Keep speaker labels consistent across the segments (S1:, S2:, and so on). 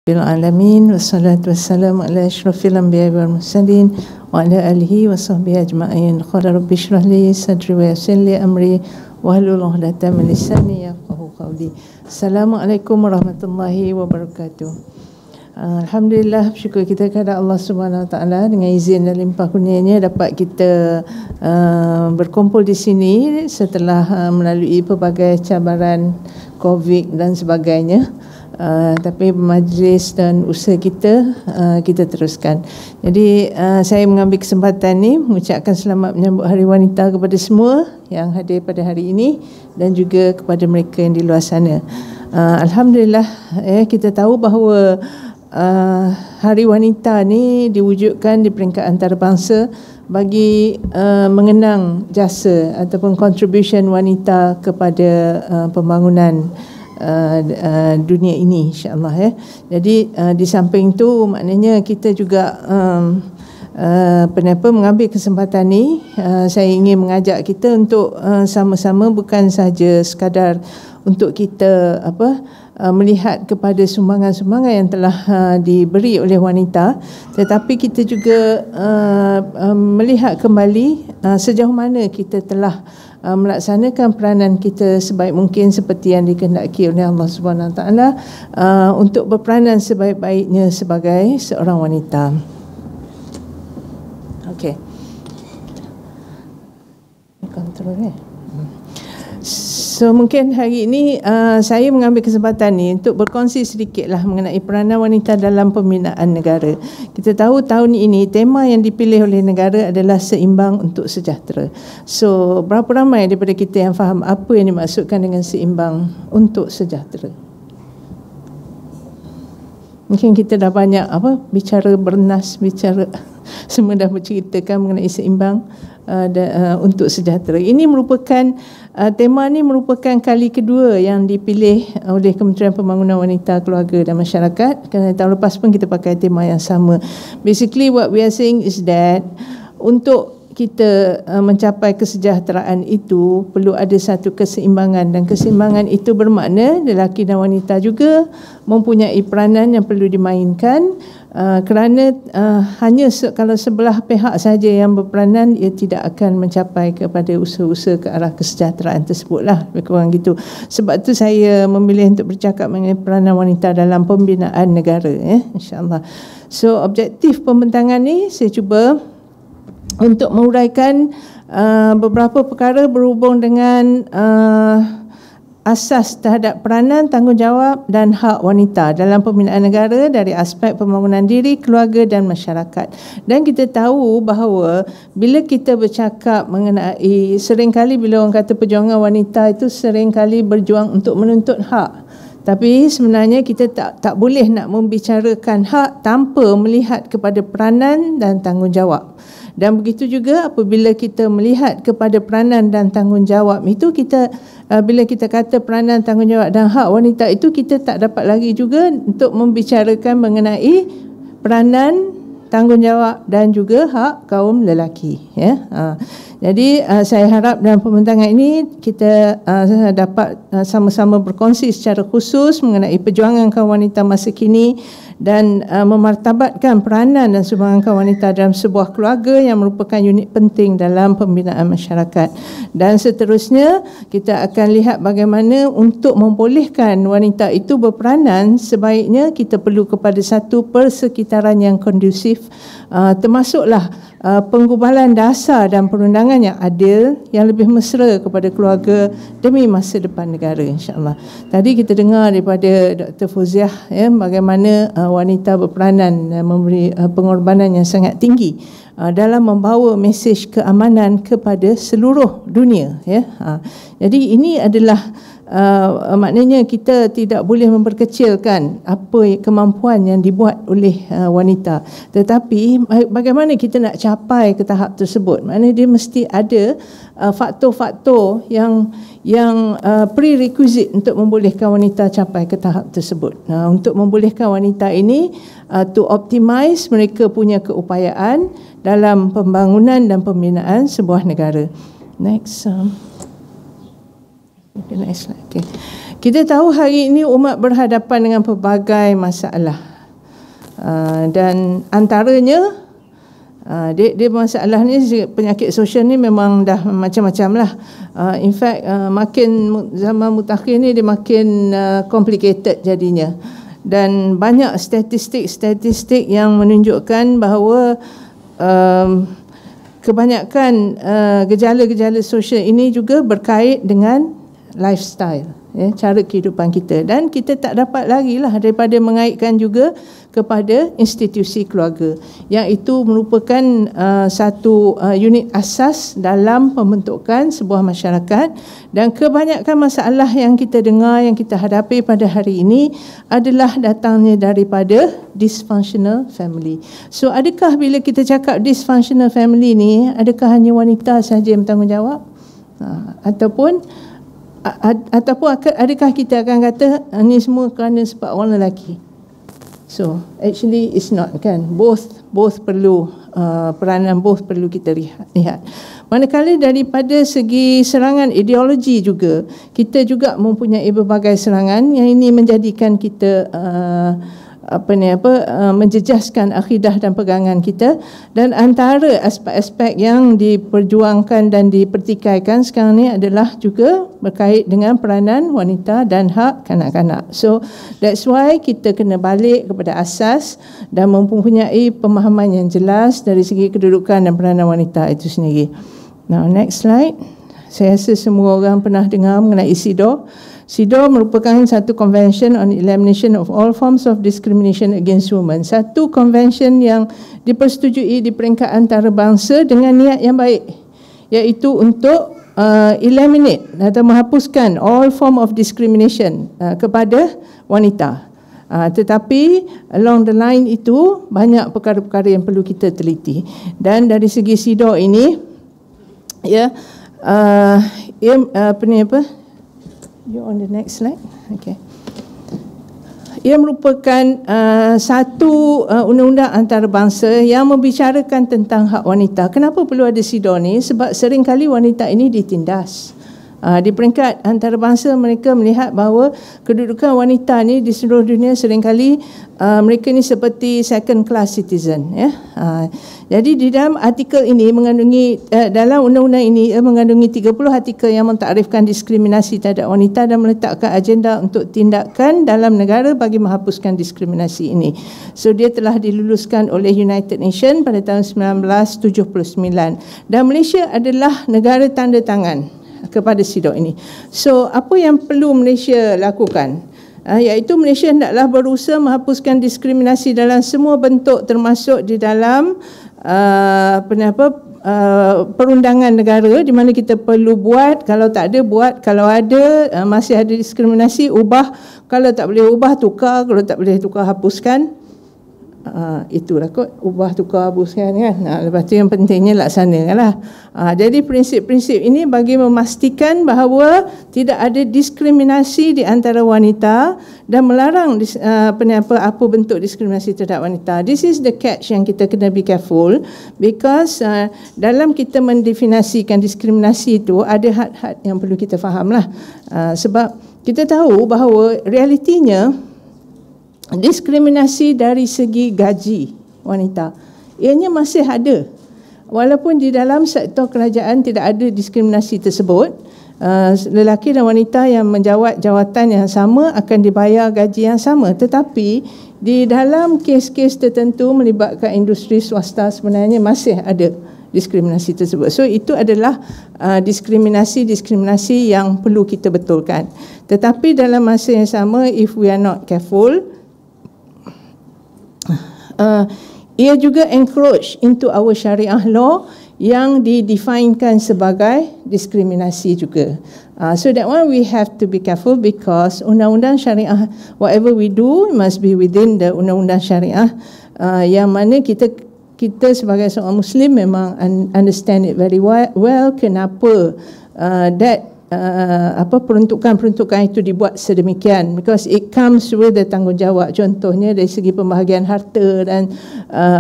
S1: Alamin wassalatu wassalamu ala asyrafil anbiya'i wal mursalin wa ala alihi wa sahbihi ajma'in. Qala rabbi shrah li sadri wa yassir li amri wahlul 'uqdatam min lisani yafqahu qawli. Assalamualaikum warahmatullahi wabarakatuh. Alhamdulillah, bersyukur kita kepada Allah Subhanahu Wa Taala dengan izin dan limpah kurnianya dapat kita berkumpul di sini setelah melalui pelbagai cabaran COVID dan sebagainya. Tapi majlis dan usaha kita teruskan. Jadi saya mengambil kesempatan ni mengucapkan selamat menyambut Hari Wanita kepada semua yang hadir pada hari ini dan juga kepada mereka yang di luar sana. Alhamdulillah, kita tahu bahawa Hari Wanita ni diwujudkan di peringkat antarabangsa bagi mengenang jasa ataupun contribution wanita kepada pembangunan dunia ini, insya-Allah. Jadi di samping itu maknanya kita juga mengambil kesempatan ni, saya ingin mengajak kita untuk sama-sama bukan sahaja sekadar untuk kita melihat kepada sumbangan-sumbangan yang telah diberi oleh wanita, tetapi kita juga melihat kembali sejauh mana kita telah melaksanakan peranan kita sebaik mungkin seperti yang dikehendaki oleh Allah Subhanahu Wa Taala untuk berperanan sebaik-baiknya sebagai seorang wanita. Okey. Kontrol ya. So mungkin hari ini saya mengambil kesempatan ni untuk berkongsi sedikitlah mengenai peranan wanita dalam pembinaan negara. Kita tahu tahun ini tema yang dipilih oleh negara adalah seimbang untuk sejahtera. So berapa ramai daripada kita yang faham apa yang dimaksudkan dengan seimbang untuk sejahtera? Mungkin kita dah banyak bicara bernas, bicara semua dah berceritakan mengenai seimbang untuk sejahtera. Ini merupakan tema ni merupakan kali kedua yang dipilih oleh Kementerian Pembangunan Wanita, Keluarga dan Masyarakat. Kerana tahun lepas pun kita pakai tema yang sama. Basically what we are saying is that untuk kita mencapai kesejahteraan itu perlu ada satu keseimbangan, dan keseimbangan itu bermakna lelaki dan wanita juga mempunyai peranan yang perlu dimainkan, kerana hanya kalau sebelah pihak saja yang berperanan, ia tidak akan mencapai kepada usaha-usaha ke arah kesejahteraan tersebutlah, lebih kurang gitu. Sebab tu saya memilih untuk bercakap mengenai peranan wanita dalam pembinaan negara, insya-Allah. So objektif pembentangan ni saya cuba untuk menguraikan beberapa perkara berhubung dengan asas terhadap peranan, tanggungjawab dan hak wanita dalam pembinaan negara dari aspek pembangunan diri, keluarga dan masyarakat. Dan kita tahu bahawa bila kita bercakap mengenai, seringkali bila orang kata perjuangan wanita itu seringkali berjuang untuk menuntut hak. Tapi sebenarnya kita tak boleh nak membicarakan hak tanpa melihat kepada peranan dan tanggungjawab. Dan begitu juga apabila kita melihat kepada peranan dan tanggungjawab itu, kita bila kita kata peranan, tanggungjawab dan hak wanita itu, kita tak dapat lagi juga untuk membicarakan mengenai peranan, tanggungjawab dan juga hak kaum lelaki, Jadi saya harap dalam pembentangan ini kita dapat sama-sama berkongsi secara khusus mengenai perjuangan kaum wanita masa kini dan memartabatkan peranan dan sumbangan kaum wanita dalam sebuah keluarga yang merupakan unit penting dalam pembinaan masyarakat. Dan seterusnya kita akan lihat bagaimana untuk membolehkan wanita itu berperanan, sebaiknya kita perlu kepada satu persekitaran yang kondusif, termasuklah penggubalan dasar dan perundangan yang adil, yang lebih mesra kepada keluarga demi masa depan negara, insya-Allah. Tadi kita dengar daripada Dr. Fauziah bagaimana wanita berperanan dan memberi pengorbanan yang sangat tinggi dalam membawa mesej keamanan kepada seluruh dunia, Jadi ini adalah maknanya kita tidak boleh memperkecilkan apa kemampuan yang dibuat oleh wanita, tetapi bagaimana kita nak capai ke tahap tersebut, maknanya dia mesti ada faktor-faktor yang prerequisite untuk membolehkan wanita capai ke tahap tersebut. Untuk membolehkan wanita ini to optimize mereka punya keupayaan dalam pembangunan dan pembinaan sebuah negara. Next. Okay. Kita tahu hari ini umat berhadapan dengan pelbagai masalah. Dan antaranya dia masalah ni, penyakit sosial ni memang dah macam-macam lah. In fact makin zaman mutakhir ni dia makin complicated jadinya, dan banyak statistik yang menunjukkan bahawa kebanyakan gejala-gejala sosial ini juga berkait dengan lifestyle, cara kehidupan kita, dan kita tak dapat lagi lah daripada mengaitkan juga kepada institusi keluarga, yang itu merupakan satu unit asas dalam pembentukan sebuah masyarakat. Dan kebanyakan masalah yang kita dengar, yang kita hadapi pada hari ini adalah datangnya daripada dysfunctional family. So adakah bila kita cakap dysfunctional family ni, adakah hanya wanita sahaja yang bertanggungjawab? Ataupun adakah kita akan kata ini semua kerana sebab orang lelaki? So actually it's not, kan? Both perlu peranan, both perlu kita lihat. Manakala daripada segi serangan ideologi juga, kita juga mempunyai berbagai serangan yang ini menjadikan kita menjejaskan akidah dan pegangan kita. Dan antara aspek-aspek yang diperjuangkan dan dipertikaikan sekarang ni adalah juga berkait dengan peranan wanita dan hak kanak-kanak. So that's why kita kena balik kepada asas dan mempunyai pemahaman yang jelas dari segi kedudukan dan peranan wanita itu sendiri. Now next slide. Saya rasa semua orang pernah dengar mengenai CEDAW. CEDAW merupakan satu convention on elimination of all forms of discrimination against women. Satu convention yang dipersetujui di peringkat antarabangsa dengan niat yang baik, iaitu untuk eliminate atau menghapuskan all form of discrimination kepada wanita. Tetapi along the line itu banyak perkara-perkara yang perlu kita teliti. Dan dari segi CEDAW ini, you're on the next slide. Okay. Ia merupakan satu undang-undang antarabangsa yang membicarakan tentang hak wanita. Kenapa perlu ada CEDAW ni? Sebab seringkali wanita ini ditindas. Di peringkat antarabangsa mereka melihat bahawa kedudukan wanita ni di seluruh dunia seringkali mereka ni seperti second class citizen, ya. Jadi di dalam artikel ini mengandungi dalam undang-undang ini mengandungi 30 artikel yang mentakrifkan diskriminasi terhadap wanita dan meletakkan agenda untuk tindakan dalam negara bagi menghapuskan diskriminasi ini. So dia telah diluluskan oleh United Nations pada tahun 1979 dan Malaysia adalah negara tanda tangan kepada CEDAW ini. So apa yang perlu Malaysia lakukan? Iaitu Malaysia hendaklah berusaha menghapuskan diskriminasi dalam semua bentuk, termasuk di dalam perundangan negara, di mana kita perlu buat, kalau tak ada buat, kalau ada masih ada diskriminasi ubah, kalau tak boleh ubah tukar, kalau tak boleh tukar hapuskan. Itulah kot, ubah tukar hapuskan, kan. Lepas tu yang pentingnya laksanakanlah. Jadi prinsip-prinsip ini bagi memastikan bahawa tidak ada diskriminasi di antara wanita dan melarang apa bentuk diskriminasi terhadap wanita. This is the catch yang kita kena be careful, because dalam kita mendefinisikan diskriminasi itu ada had-had yang perlu kita fahamlah. Sebab kita tahu bahawa realitinya diskriminasi dari segi gaji wanita ianya masih ada, walaupun di dalam sektor kerajaan tidak ada diskriminasi tersebut. Lelaki dan wanita yang menjawat jawatan yang sama akan dibayar gaji yang sama, tetapi di dalam kes-kes tertentu melibatkan industri swasta sebenarnya masih ada diskriminasi tersebut. So itu adalah diskriminasi yang perlu kita betulkan. Tetapi dalam masa yang sama, if we are not careful, ia juga encroach into our syariah law yang didefinkan sebagai diskriminasi juga. So that one we have to be careful, because undang-undang syariah, whatever we do must be within the undang-undang syariah, yang mana kita sebagai seorang Muslim memang understand it very well kenapa that peruntukan-peruntukan itu dibuat sedemikian, because it comes with the tanggungjawab. Contohnya dari segi pembahagian harta dan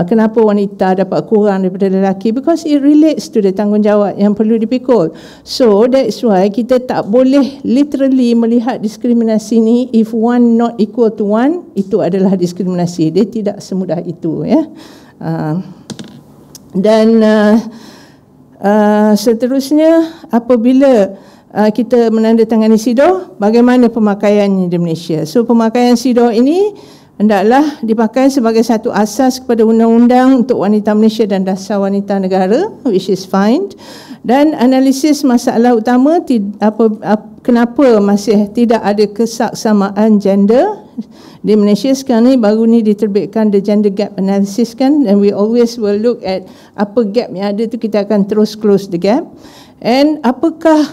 S1: kenapa wanita dapat kurang daripada lelaki, because it relates to the tanggungjawab yang perlu dipikul. So that's why kita tak boleh literally melihat diskriminasi ni, if one not equal to one, itu adalah diskriminasi. Dia tidak semudah itu, ya. Seterusnya, apabila kita menandatangani SIDO, bagaimana pemakaiannya di Malaysia? So pemakaian SIDO ini hendaklah dipakai sebagai satu asas kepada undang-undang untuk wanita Malaysia dan dasar wanita negara, which is fine. Dan analisis masalah utama kenapa masih tidak ada kesaksamaan gender di Malaysia sekarang ni. Baru ni diterbitkan the gender gap analysis kan, and we always will look at apa gap yang ada tu, kita akan terus close the gap. And apakah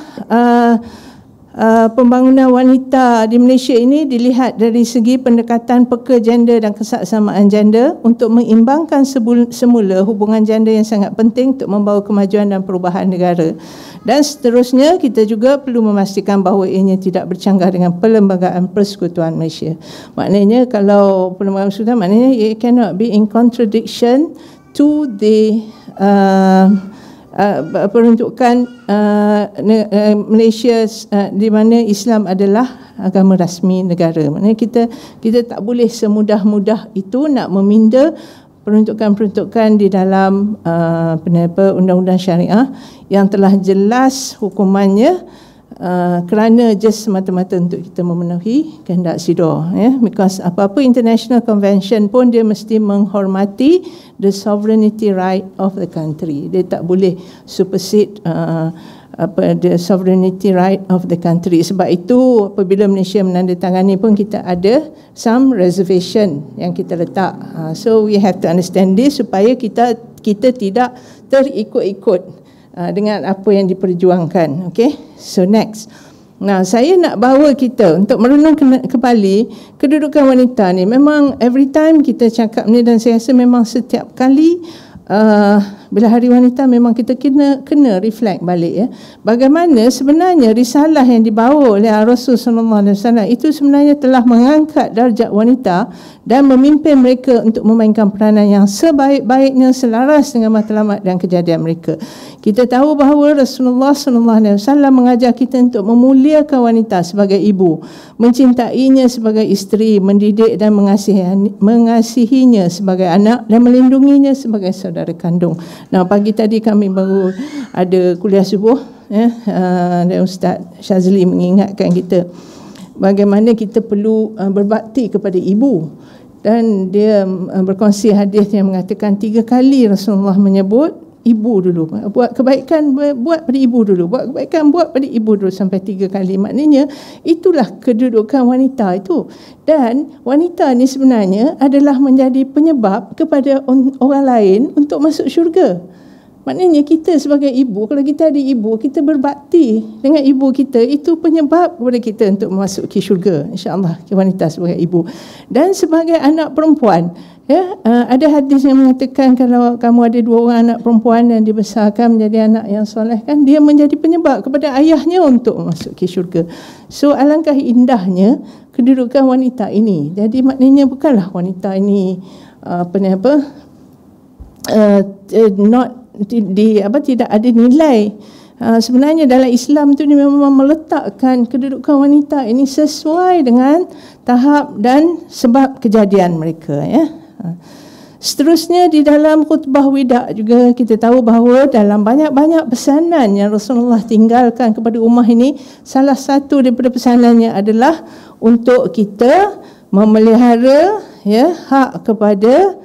S1: pembangunan wanita di Malaysia ini dilihat dari segi pendekatan peka gender dan kesaksamaan gender untuk mengimbangkan semula hubungan gender yang sangat penting untuk membawa kemajuan dan perubahan negara. Dan seterusnya, kita juga perlu memastikan bahawa ianya tidak bercanggah dengan Perlembagaan Persekutuan Malaysia. Maknanya kalau Perlembagaan Persekutuan, maknanya it cannot be in contradiction to the peruntukan Malaysia di mana Islam adalah agama rasmi negara. Maknanya kita tak boleh semudah-mudah itu nak meminda peruntukan-peruntukan di dalam undang-undang syariah yang telah jelas hukumannya kerana just semata-mata untuk kita memenuhi kehendak SIDO, ya. Because apa-apa international convention pun dia mesti menghormati the sovereignty right of the country. Dia tak boleh supersede the sovereignty right of the country. Sebab itu apabila Malaysia menandatangani pun kita ada some reservation yang kita letak. So we have to understand this supaya kita tidak terikut-ikut dengan apa yang diperjuangkan. Okay, so next. Nah, saya nak bawa kita untuk merenung kembali kedudukan wanita ni. Memang every time kita cakap ni, dan saya rasa memang setiap kali bila Hari Wanita memang kita kena reflect balik, ya. Bagaimana sebenarnya risalah yang dibawa oleh Rasul sallallahu alaihi wasallam itu sebenarnya telah mengangkat darjat wanita dan memimpin mereka untuk memainkan peranan yang sebaik-baiknya selaras dengan matlamat dan kejadian mereka. Kita tahu bahawa Rasulullah sallallahu alaihi wasallam mengajar kita untuk memuliakan wanita sebagai ibu, mencintainya sebagai isteri, mendidik dan mengasihinya sebagai anak dan melindunginya sebagai saudara kandung. Nah, pagi tadi kami baru ada kuliah subuh, ya, dan Ustaz Syazli mengingatkan kita bagaimana kita perlu berbakti kepada ibu. Dan dia berkongsi hadis yang mengatakan 3 kali Rasulullah menyebut ibu dulu. Buat kebaikan, buat pada ibu dulu. Buat kebaikan, buat pada ibu dulu, sampai 3 kali. Maknanya itulah kedudukan wanita itu. Dan wanita ni sebenarnya adalah menjadi penyebab kepada orang lain untuk masuk syurga. Maknanya kita sebagai ibu, kalau kita ada ibu, kita berbakti dengan ibu kita, itu penyebab kepada kita untuk memasuki syurga, insya-Allah, wanita sebagai ibu. Dan sebagai anak perempuan, ya, ada hadis yang mengatakan kalau kamu ada 2 orang anak perempuan yang dibesarkan menjadi anak yang soleh, kan dia menjadi penyebab kepada ayahnya untuk memasuki syurga. So alangkah indahnya kedudukan wanita ini. Jadi maknanya bukanlah wanita ini tidak ada nilai. Sebenarnya dalam Islam tu dia memang meletakkan kedudukan wanita ini sesuai dengan tahap dan sebab kejadian mereka, ya. Seterusnya di dalam khutbah wida juga kita tahu bahawa dalam banyak-banyak pesanan yang Rasulullah tinggalkan kepada ummah ini, salah satu daripada pesanannya adalah untuk kita memelihara, ya, hak kepada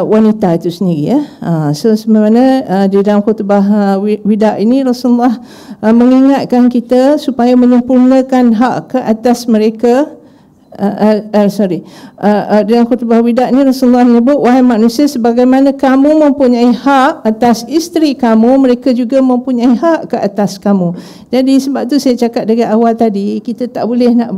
S1: wanita itu sendiri, ya. So sebenarnya di dalam khutbah wida ini Rasulullah mengingatkan kita supaya menyempurnakan hak ke atas mereka dalam khutbah wida ni Rasulullah menyebut, wahai manusia, sebagaimana kamu mempunyai hak atas isteri kamu, mereka juga mempunyai hak ke atas kamu. Jadi sebab tu saya cakap dari awal tadi, kita tak boleh nak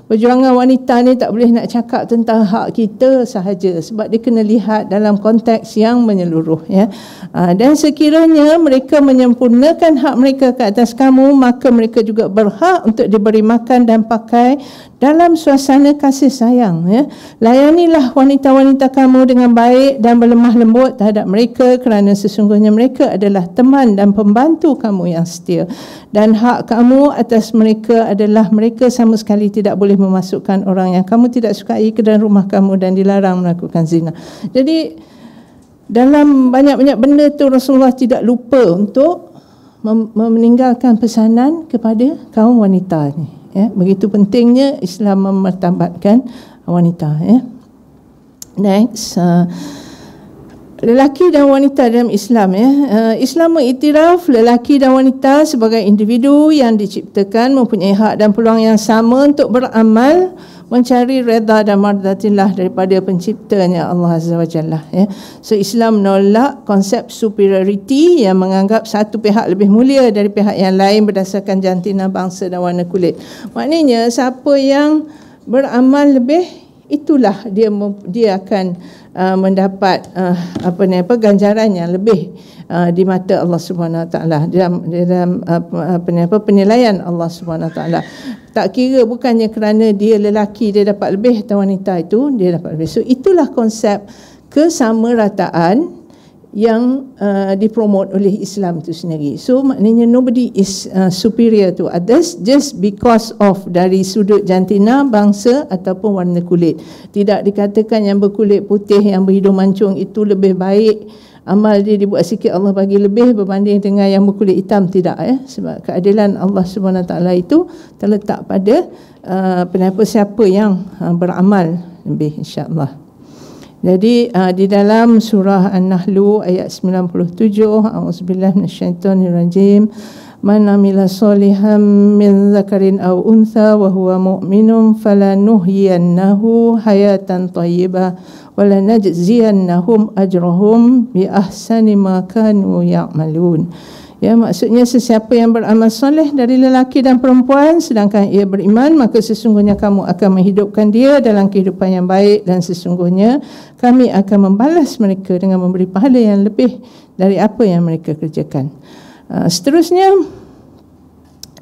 S1: perjuangan wanita ni tak boleh nak cakap tentang hak kita sahaja, sebab dia kena lihat dalam konteks yang menyeluruh, ya. Dan sekiranya mereka menyempurnakan hak mereka ke atas kamu, maka mereka juga berhak untuk diberi makan dan pakai dalam suasana kasih sayang, ya. Layanilah wanita-wanita kamu dengan baik dan berlemah lembut terhadap mereka, kerana sesungguhnya mereka adalah teman dan pembantu kamu yang setia. Dan hak kamu atas mereka adalah mereka sama sekali tidak boleh memasukkan orang yang kamu tidak sukai ke dalam rumah kamu dan dilarang melakukan zina. Jadi dalam banyak-banyak benda tu Rasulullah tidak lupa untuk meninggalkan pesanan kepada kaum wanita ni, ya. Begitu pentingnya Islam memartabatkan wanita, ya. Next, lelaki dan wanita dalam Islam, ya. Islam mengiktiraf lelaki dan wanita sebagai individu yang diciptakan mempunyai hak dan peluang yang sama untuk beramal, mencari redha dan mardatillah daripada penciptanya Allah Azza wa Jalla, ya. So Islam menolak konsep superiority yang menganggap satu pihak lebih mulia dari pihak yang lain berdasarkan jantina, bangsa dan warna kulit. Maknanya siapa yang beramal lebih, itulah dia akan mendapat ganjaran yang lebih di mata Allah Subhanahu Wa Taala, dalam penilaian Allah Subhanahu Wa Taala. Tak kira, bukannya kerana dia lelaki dia dapat lebih atau wanita itu dia dapat lebih. So itulah konsep kesamarataan yang dipromot oleh Islam itu sendiri. So maknanya nobody is superior to others just because of dari sudut jantina, bangsa ataupun warna kulit. Tidak dikatakan yang berkulit putih, yang berhidung mancung itu lebih baik, amal dia dibuat sikit Allah bagi lebih berbanding dengan yang berkulit hitam. Tidak, ya. Sebab keadilan Allah Subhanahu Taala itu terletak pada siapa yang beramal lebih, insya-Allah. Jadi di dalam surah An-Nahl ayat 97, a'udzubillahi minasyaitonirrajim, man amila sholihan min dzakarin aw untha wa huwa mu'minun falanuhyiyannahu hayatan thayyibah wa lanajziyannahum ajrahum bi ahsani ma kanu ya'malun. Ya, maksudnya sesiapa yang beramal soleh dari lelaki dan perempuan sedangkan ia beriman, maka sesungguhnya kamu akan menghidupkan dia dalam kehidupan yang baik, dan sesungguhnya kami akan membalas mereka dengan memberi pahala yang lebih dari apa yang mereka kerjakan. Seterusnya,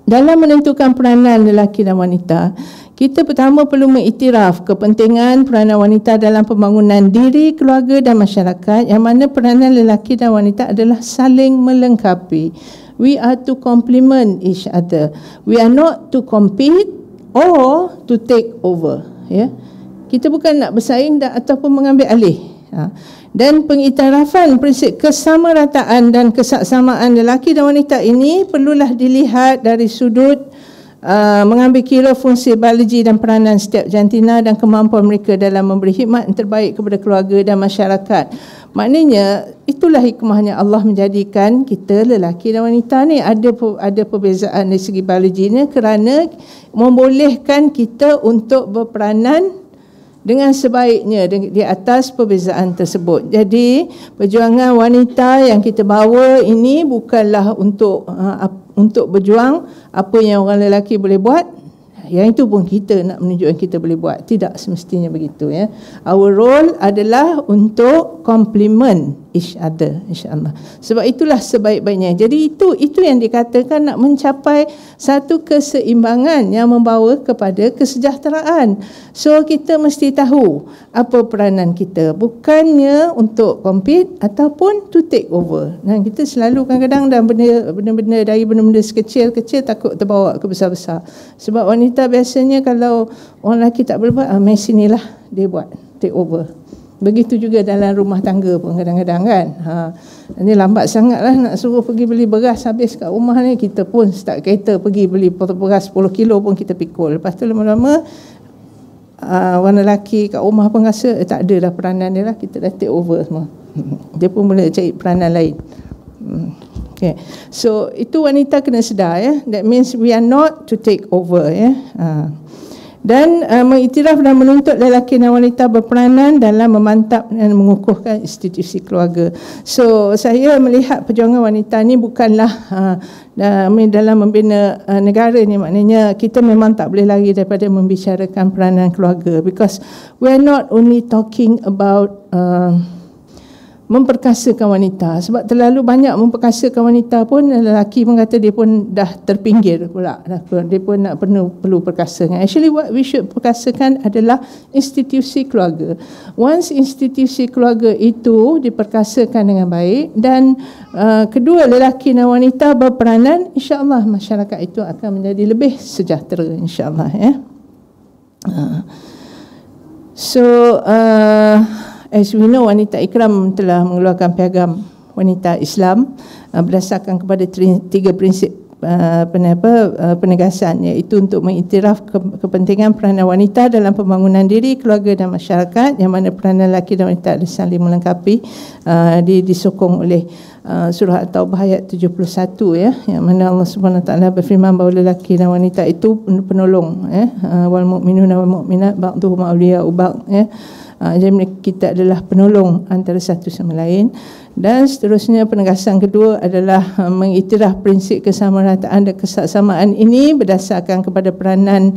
S1: dalam menentukan peranan lelaki dan wanita, kita pertama perlu mengiktiraf kepentingan peranan wanita dalam pembangunan diri, keluarga dan masyarakat, yang mana peranan lelaki dan wanita adalah saling melengkapi. We are to complement each other. We are not to compete or to take over, ya. Kita bukan nak bersaing ataupun mengambil alih. Dan pengiktirafan prinsip kesamarataan dan kesaksamaan lelaki dan wanita ini perlulah dilihat dari sudut mengambil kira fungsi biologi dan peranan setiap jantina dan kemampuan mereka dalam memberi khidmat yang terbaik kepada keluarga dan masyarakat. Maknanya itulah hikmahnya Allah menjadikan kita lelaki dan wanita ni ada perbezaan dari segi biologinya, kerana membolehkan kita untuk berperanan dengan sebaiknya di atas perbezaan tersebut. Jadi perjuangan wanita yang kita bawa ini bukanlah untuk berjuang apa yang orang lelaki boleh buat, yang itu pun kita nak menunjukkan kita boleh buat. Tidak semestinya begitu, ya. Our role adalah untuk complement each other, insya-Allah. Sebab itulah sebaik-baiknya. Jadi itu yang dikatakan nak mencapai satu keseimbangan yang membawa kepada kesejahteraan. So kita mesti tahu apa peranan kita, bukannya untuk compete ataupun to take over. Dan kita selalu kadang-kadang dan benda-benda dari benda-benda sekecil-kecil takut terbawa ke besar-besar. Sebab wanita biasanya kalau orang lelaki tak boleh buat, mai sinilah dia buat, take over. Begitu juga dalam rumah tangga pun kadang-kadang, kan. Ini lambat sangatlah nak suruh pergi beli beras habis kat rumah ni, kita pun start kereta pergi beli beras 10 kilo pun kita pikul. Lepas tu lama-lama orang lelaki kat rumah pun rasa tak ada dah peranan dia lah, kita dah take over semua. Dia pun boleh cari peranan lain. Okay. So itu wanita kena sedar, ya. That means we are not to take over, ya. dan mengiktiraf dan menuntut lelaki dan wanita berperanan dalam memantap dan mengukuhkan institusi keluarga. So saya melihat perjuangan wanita ni bukanlah dalam membina negara ni, maknanya kita memang tak boleh lari daripada membicarakan peranan keluarga, because we are not only talking about memperkasakan wanita, sebab terlalu banyak memperkasakan wanita pun lelaki pun kata dia pun dah terpinggir pula, dia pun nak perlu perkasakan. Actually what we should perkasakan adalah institusi keluarga. Once institusi keluarga itu diperkasakan dengan baik dan kedua lelaki dan wanita berperanan, insya-Allah masyarakat itu akan menjadi lebih sejahtera, insya-Allah, ya. As we know, Wanita Ikram telah mengeluarkan piagam wanita Islam berdasarkan kepada 3 prinsip penegasan, iaitu untuk mengiktiraf kepentingan peranan wanita dalam pembangunan diri, keluarga dan masyarakat, yang mana peranan lelaki dan wanita ada saling melengkapi, disokong oleh surah At-Taubah ayat 71, ya, yang mana Allah Subhanahu Wa Taala berfirman bahawa lelaki dan wanita itu penolong, wal mu'minuna wal mu'minat ba'dhuhum awliya'u ba'd, ya. Jadi kita adalah penolong antara satu sama lain. Dan seterusnya penegasan kedua adalah mengiktiraf prinsip kesamarataan dan kesaksamaan ini berdasarkan kepada peranan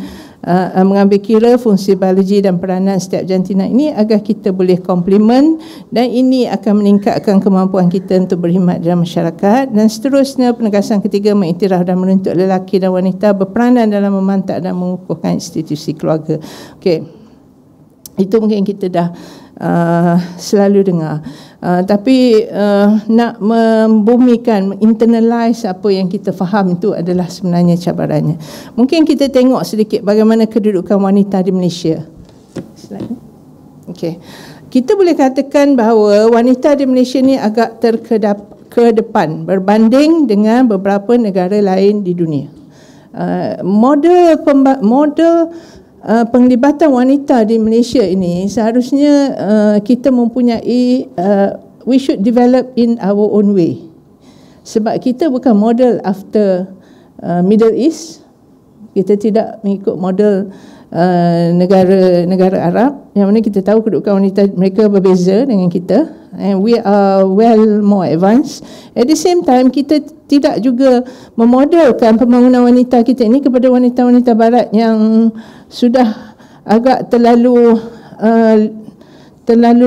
S1: mengambil kira fungsi biologi dan peranan setiap jantina ini agar kita boleh komplement, dan ini akan meningkatkan kemampuan kita untuk berkhidmat dalam masyarakat. Dan seterusnya penegasan ketiga mengiktiraf dan menuntut lelaki dan wanita berperanan dalam memantap dan mengukuhkan institusi keluarga. Okey. Itu mungkin kita dah selalu dengar, tapi nak membumikan, internalize apa yang kita faham itu adalah sebenarnya cabarannya. Mungkin kita tengok sedikit bagaimana kedudukan wanita di Malaysia. Okay. Kita boleh katakan bahawa wanita di Malaysia ni agak terkedepan berbanding dengan beberapa negara lain di dunia. Model penglibatan wanita di Malaysia ini seharusnya kita mempunyai, we should develop in our own way, sebab kita bukan model after Middle East, kita tidak mengikut model negara Arab, yang mana kita tahu kedudukan wanita mereka berbeza dengan kita, and we are well more advanced. At the same time, kita tidak juga memodelkan pembangunan wanita kita ini kepada wanita-wanita barat yang sudah agak terlalu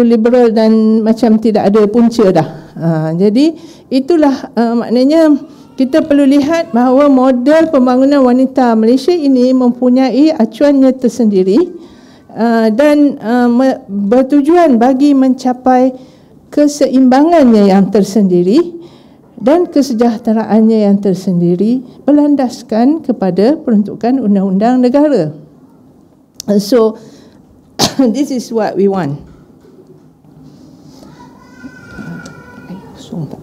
S1: liberal dan macam tidak ada punca dah. Jadi itulah maknanya kita perlu lihat bahawa model pembangunan wanita Malaysia ini mempunyai acuannya tersendiri dan bertujuan bagi mencapai keseimbangannya yang tersendiri dan kesejahteraannya yang tersendiri berlandaskan kepada peruntukan undang-undang negara. So this is what we want. Kosong tak?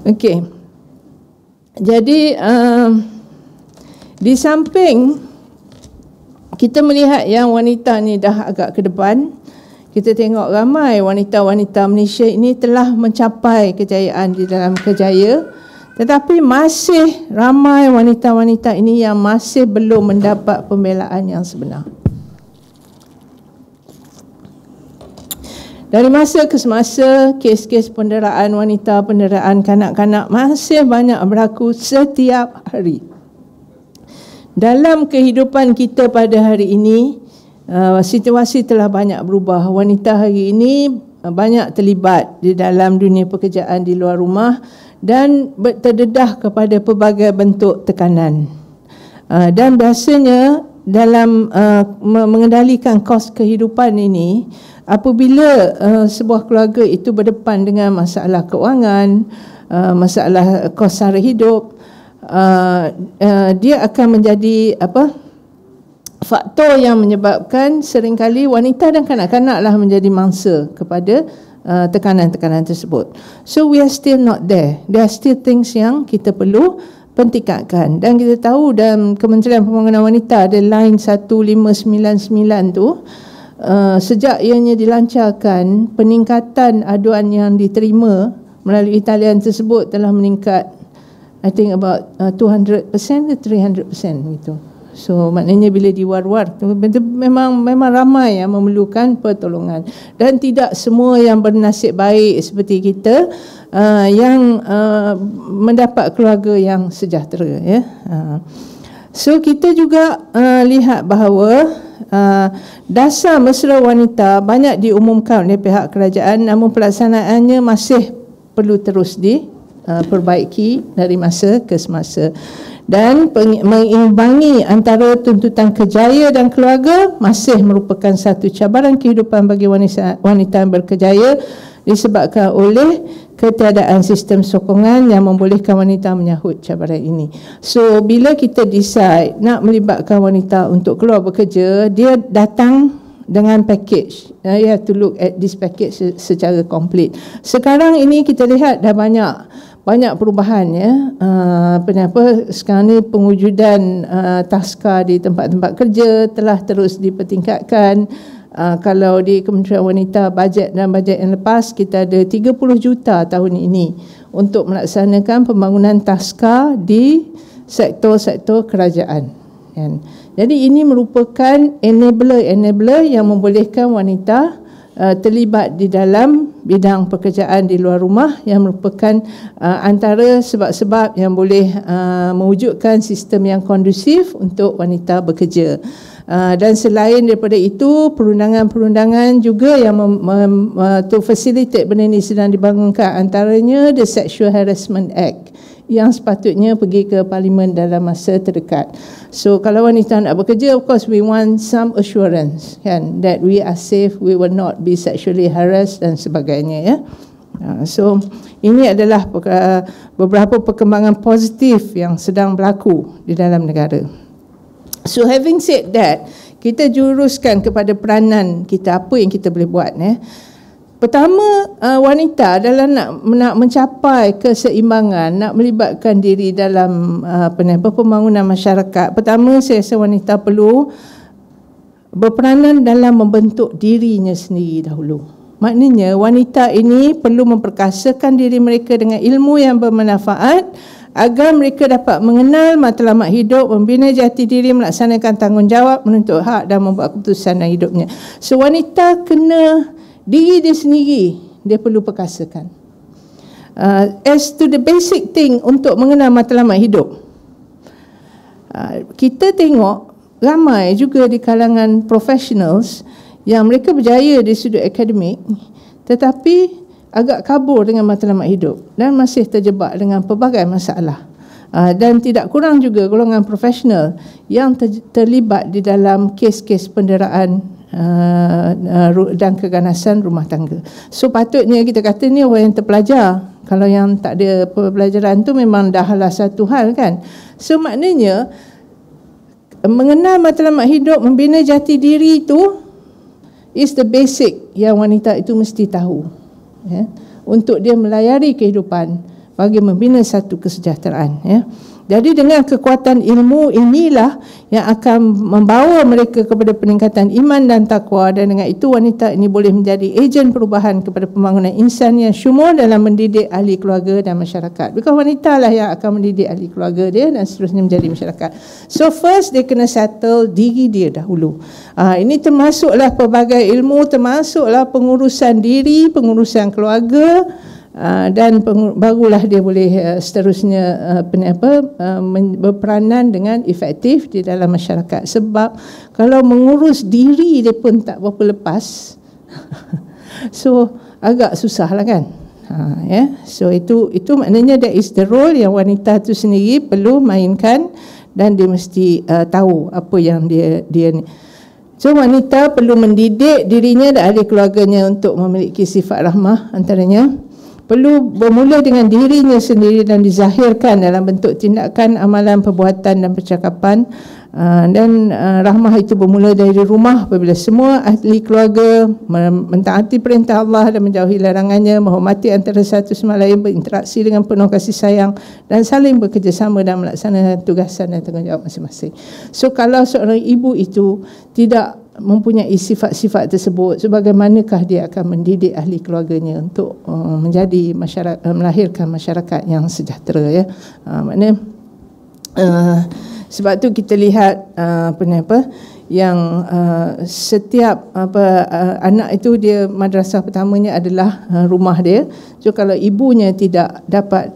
S1: Okey. Jadi di samping kita melihat yang wanita ni dah agak ke depan, kita tengok ramai wanita-wanita Malaysia ini telah mencapai kejayaan di dalam kerjaya, tetapi masih ramai wanita-wanita ini yang masih belum mendapat pembelaan yang sebenar. Dari masa ke semasa, kes-kes penderaan wanita, penderaan kanak-kanak masih banyak berlaku setiap hari. Dalam kehidupan kita pada hari ini, situasi telah banyak berubah. Wanita hari ini banyak terlibat di dalam dunia pekerjaan di luar rumah dan terdedah kepada pelbagai bentuk tekanan. Dan biasanya dalam mengendalikan kos kehidupan ini, apabila sebuah keluarga itu berdepan dengan masalah keuangan, masalah kos sara hidup, dia akan menjadi faktor yang menyebabkan seringkali wanita dan kanak-kanaklah menjadi mangsa kepada tekanan-tekanan tersebut. So we are still not there. There are still things yang kita perlu pentingkan. Dan kita tahu dalam Kementerian Pembangunan Wanita ada line 1599 tu, sejak ianya dilancarkan, peningkatan aduan yang diterima melalui talian tersebut telah meningkat, I think about 200% ke 300% gitu. So maknanya bila diwar-war tu memang ramai yang memerlukan pertolongan, dan tidak semua yang bernasib baik seperti kita yang mendapat keluarga yang sejahtera, ya. So kita juga lihat bahawa dasar mesra wanita banyak diumumkan oleh pihak kerajaan, namun pelaksanaannya masih perlu terus diperbaiki dari masa ke semasa. Dan mengimbangi antara tuntutan kerjaya dan keluarga masih merupakan satu cabaran kehidupan bagi wanita yang berkerjaya, disebabkan oleh ketiadaan sistem sokongan yang membolehkan wanita menyahut cabaran ini. So bila kita decide nak melibatkan wanita untuk keluar bekerja, dia datang dengan package. You have to look at this package secara komplit. Sekarang ini kita lihat dah banyak perubahan, ya. Sekarang ni pengujudan taska di tempat-tempat kerja telah terus dipertingkatkan. Kalau di Kementerian Wanita, bajet yang lepas kita ada 30 juta tahun ini untuk melaksanakan pembangunan taska di sektor-sektor kerajaan, kan. Jadi ini merupakan enabler yang membolehkan wanita terlibat di dalam bidang pekerjaan di luar rumah, yang merupakan antara sebab-sebab yang boleh mewujudkan sistem yang kondusif untuk wanita bekerja. Dan selain daripada itu, perundangan-perundangan juga yang to facilitate benda ini sedang dibangunkan, antaranya the Sexual Harassment Act yang sepatutnya pergi ke Parlimen dalam masa terdekat. So kalau wanita nak bekerja, of course we want some assurance, kan, that we are safe, we will not be sexually harassed dan sebagainya, ya. So ini adalah beberapa perkembangan positif yang sedang berlaku di dalam negara. So having said that, kita juruskan kepada peranan kita, apa yang kita boleh buat, ya. Pertama, wanita dalam nak mencapai keseimbangan, nak melibatkan diri dalam pembangunan masyarakat. Pertama, saya rasa wanita perlu berperanan dalam membentuk dirinya sendiri dahulu. Maknanya wanita ini perlu memperkasakan diri mereka dengan ilmu yang bermanfaat agar mereka dapat mengenal matlamat hidup, membina jati diri, melaksanakan tanggungjawab, menuntut hak dan membuat keputusan dalam hidupnya. So wanita kena diri dia sendiri, dia perlu perkasakan. As to the basic thing untuk mengenal matlamat hidup, kita tengok ramai juga di kalangan professionals yang mereka berjaya di sudut akademik tetapi agak kabur dengan matlamat hidup dan masih terjebak dengan pelbagai masalah. Dan tidak kurang juga golongan profesional yang terlibat di dalam kes-kes penderaan dan keganasan rumah tangga. So patutnya kita kata ni orang yang terpelajar. Kalau yang tak ada pelajaran tu memang dah satu hal, kan. So maknanya mengenal matlamat hidup, membina jati diri itu is the basic yang wanita itu mesti tahu, ya, untuk dia melayari kehidupan bagi membina satu kesejahteraan, ya. Jadi dengan kekuatan ilmu inilah yang akan membawa mereka kepada peningkatan iman dan takwa, dan dengan itu wanita ini boleh menjadi ejen perubahan kepada pembangunan insan yang syumur dalam mendidik ahli keluarga dan masyarakat. Bukan wanita lah yang akan mendidik ahli keluarga dia dan seterusnya menjadi masyarakat. So first dia kena settle diri dia dahulu. Ini termasuklah pelbagai ilmu, termasuklah pengurusan diri, pengurusan keluarga, dan barulah dia boleh seterusnya berperanan dengan efektif di dalam masyarakat. Sebab kalau mengurus diri dia pun tak berapa lepas so agak susah lah, kan. Ya. So itu maknanya that is the role yang wanita tu sendiri perlu mainkan, dan dia mesti tahu apa yang dia ni. So wanita perlu mendidik dirinya dan ahli keluarganya untuk memiliki sifat rahmah, antaranya perlu bermula dengan dirinya sendiri dan dizahirkan dalam bentuk tindakan, amalan, perbuatan dan percakapan. Dan rahmah itu bermula dari rumah apabila semua ahli keluarga mentaati perintah Allah dan menjauhi larangannya, menghormati antara satu sama lain, berinteraksi dengan penuh kasih sayang dan saling bekerjasama dan melaksanakan tugasan dan tanggungjawab masing-masing. So kalau seorang ibu itu tidak mempunyai sifat-sifat tersebut, sebagaimanakah dia akan mendidik ahli keluarganya untuk menjadi masyarakat, melahirkan masyarakat yang sejahtera, ya. Maknanya Sebab tu kita lihat yang setiap anak itu dia madrasah pertamanya adalah rumah dia. So kalau ibunya tidak dapat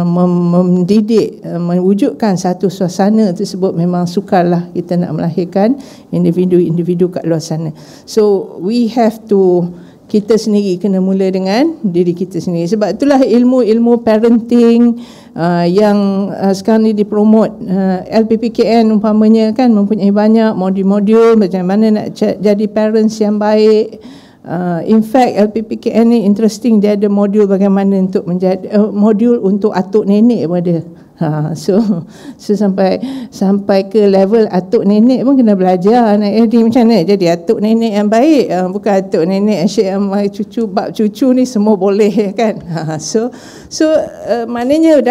S1: mendidik, mewujudkan satu suasana tersebut, memang sukarlah kita nak melahirkan individu-individu kat luar sana. So we have to, kita sendiri kena mula dengan diri kita sendiri. Sebab itulah ilmu-ilmu parenting yang sekarang ni dipromot. LPPKN umpamanya kan mempunyai banyak modul-modul macam mana nak jadi parents yang baik. In fact LPPKN ni interesting, dia ada modul bagaimana untuk menjadi modul untuk atuk nenek pun ada. So sampai ke level atuk nenek pun kena belajar anak jadi macam mana jadi atuk nenek yang baik, bukan atuk nenek asyik cucu bab cucu ni semua boleh kan. So maknanya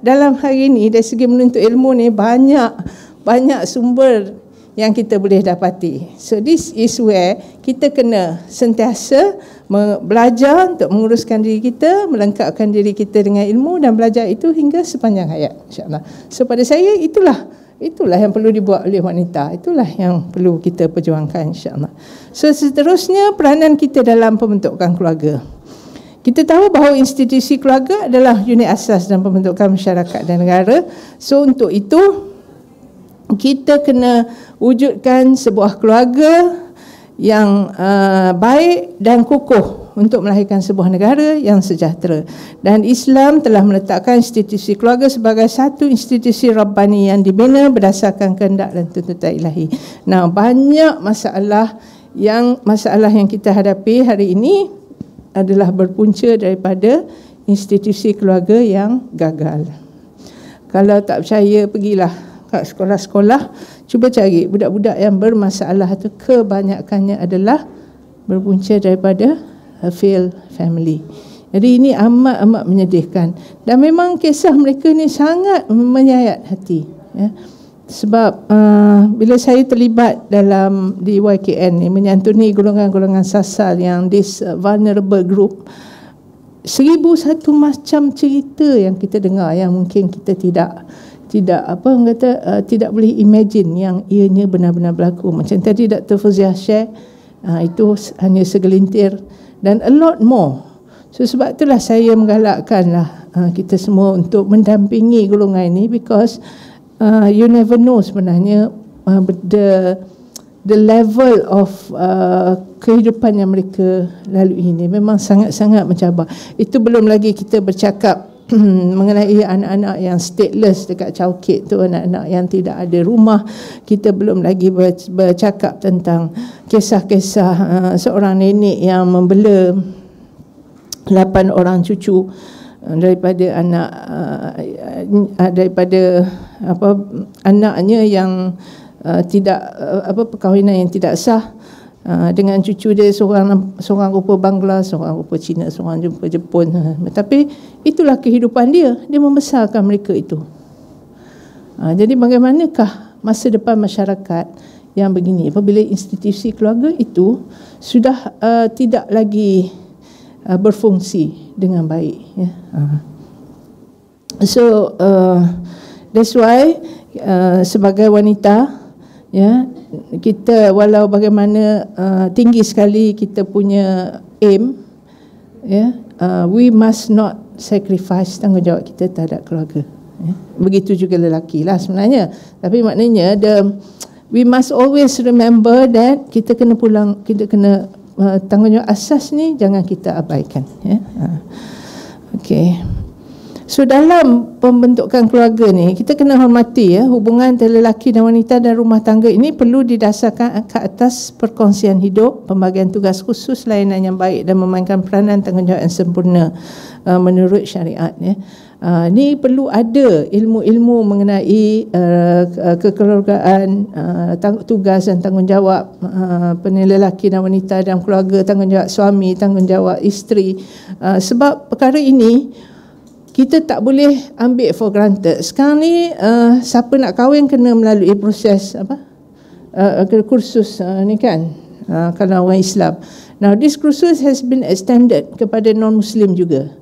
S1: dalam hari ini dari segi menuntut ilmu ni banyak sumber yang kita boleh dapati. So this is where kita kena sentiasa belajar untuk menguruskan diri kita, melengkapkan diri kita dengan ilmu dan belajar itu hingga sepanjang hayat, insya-Allah. So pada saya itulah yang perlu dibuat oleh wanita. Itulah yang perlu kita perjuangkan, insya-Allah. So seterusnya peranan kita dalam pembentukan keluarga. Kita tahu bahawa institusi keluarga adalah unit asas dalam pembentukan masyarakat dan negara. So untuk itu kita kena wujudkan sebuah keluarga yang baik dan kukuh untuk melahirkan sebuah negara yang sejahtera. Dan Islam telah meletakkan institusi keluarga sebagai satu institusi Rabbani yang dibina berdasarkan kehendak dan tuntutan ilahi. Nah, banyak masalah yang kita hadapi hari ini adalah berpunca daripada institusi keluarga yang gagal. Kalau tak percaya, pergilah kat sekolah-sekolah, cuba cari budak-budak yang bermasalah itu kebanyakannya adalah berpunca daripada a failed family. Jadi ini amat menyedihkan dan memang kisah mereka ni sangat menyayat hati, ya. Sebab bila saya terlibat di YKN ni menyantuni golongan-golongan sasar yang this vulnerable group, 1001 macam cerita yang kita dengar yang mungkin kita tidak boleh imagine yang ianya benar-benar berlaku. Macam tadi Dr. Fauziah share, itu hanya segelintir dan a lot more. So sebab itulah saya menggalakkanlah kita semua untuk mendampingi golongan ini, because you never know sebenarnya the level of kehidupan yang mereka lalui ini memang sangat-sangat mencabar. Itu belum lagi kita bercakap mengenai anak-anak yang stateless dekat Chowkit tu, anak-anak yang tidak ada rumah. Kita belum lagi bercakap tentang kisah-kisah seorang nenek yang membela 8 orang cucu daripada anaknya yang perkahwinan yang tidak sah dengan cucu dia, seorang rupa Bangla, seorang rupa Cina, seorang rupa Jepun. Tapi itulah kehidupan dia membesarkan mereka itu. Jadi bagaimanakah masa depan masyarakat yang begini apabila institusi keluarga itu sudah tidak lagi berfungsi dengan baik, ya. So that's why sebagai wanita, ya, kita walau bagaimana tinggi sekali kita punya aim, ya, we must not sacrifice tanggungjawab kita terhadap keluarga, ya. Begitu juga lelaki lah sebenarnya, tapi maknanya we must always remember that kita kena tanggungjawab asas ni jangan kita abaikan, ya. Okay. So dalam pembentukan keluarga ni kita kena hormati, ya, hubungan antara lelaki dan wanita dan rumah tangga ini perlu didasarkan ke atas perkongsian hidup, pembagian tugas khusus, layanan yang baik dan memainkan peranan tanggungjawab yang sempurna menurut syariat, ya. Ni perlu ada ilmu-ilmu mengenai kekeluargaan, tugas dan tanggungjawab lelaki dan wanita dalam keluarga, tanggungjawab suami, tanggungjawab isteri. Sebab perkara ini kita tak boleh ambil for granted. Sekarang ni siapa nak kahwin kena melalui proses kursus ni kan, kalau orang Islam. Now this kursus has been extended kepada non-Muslim juga.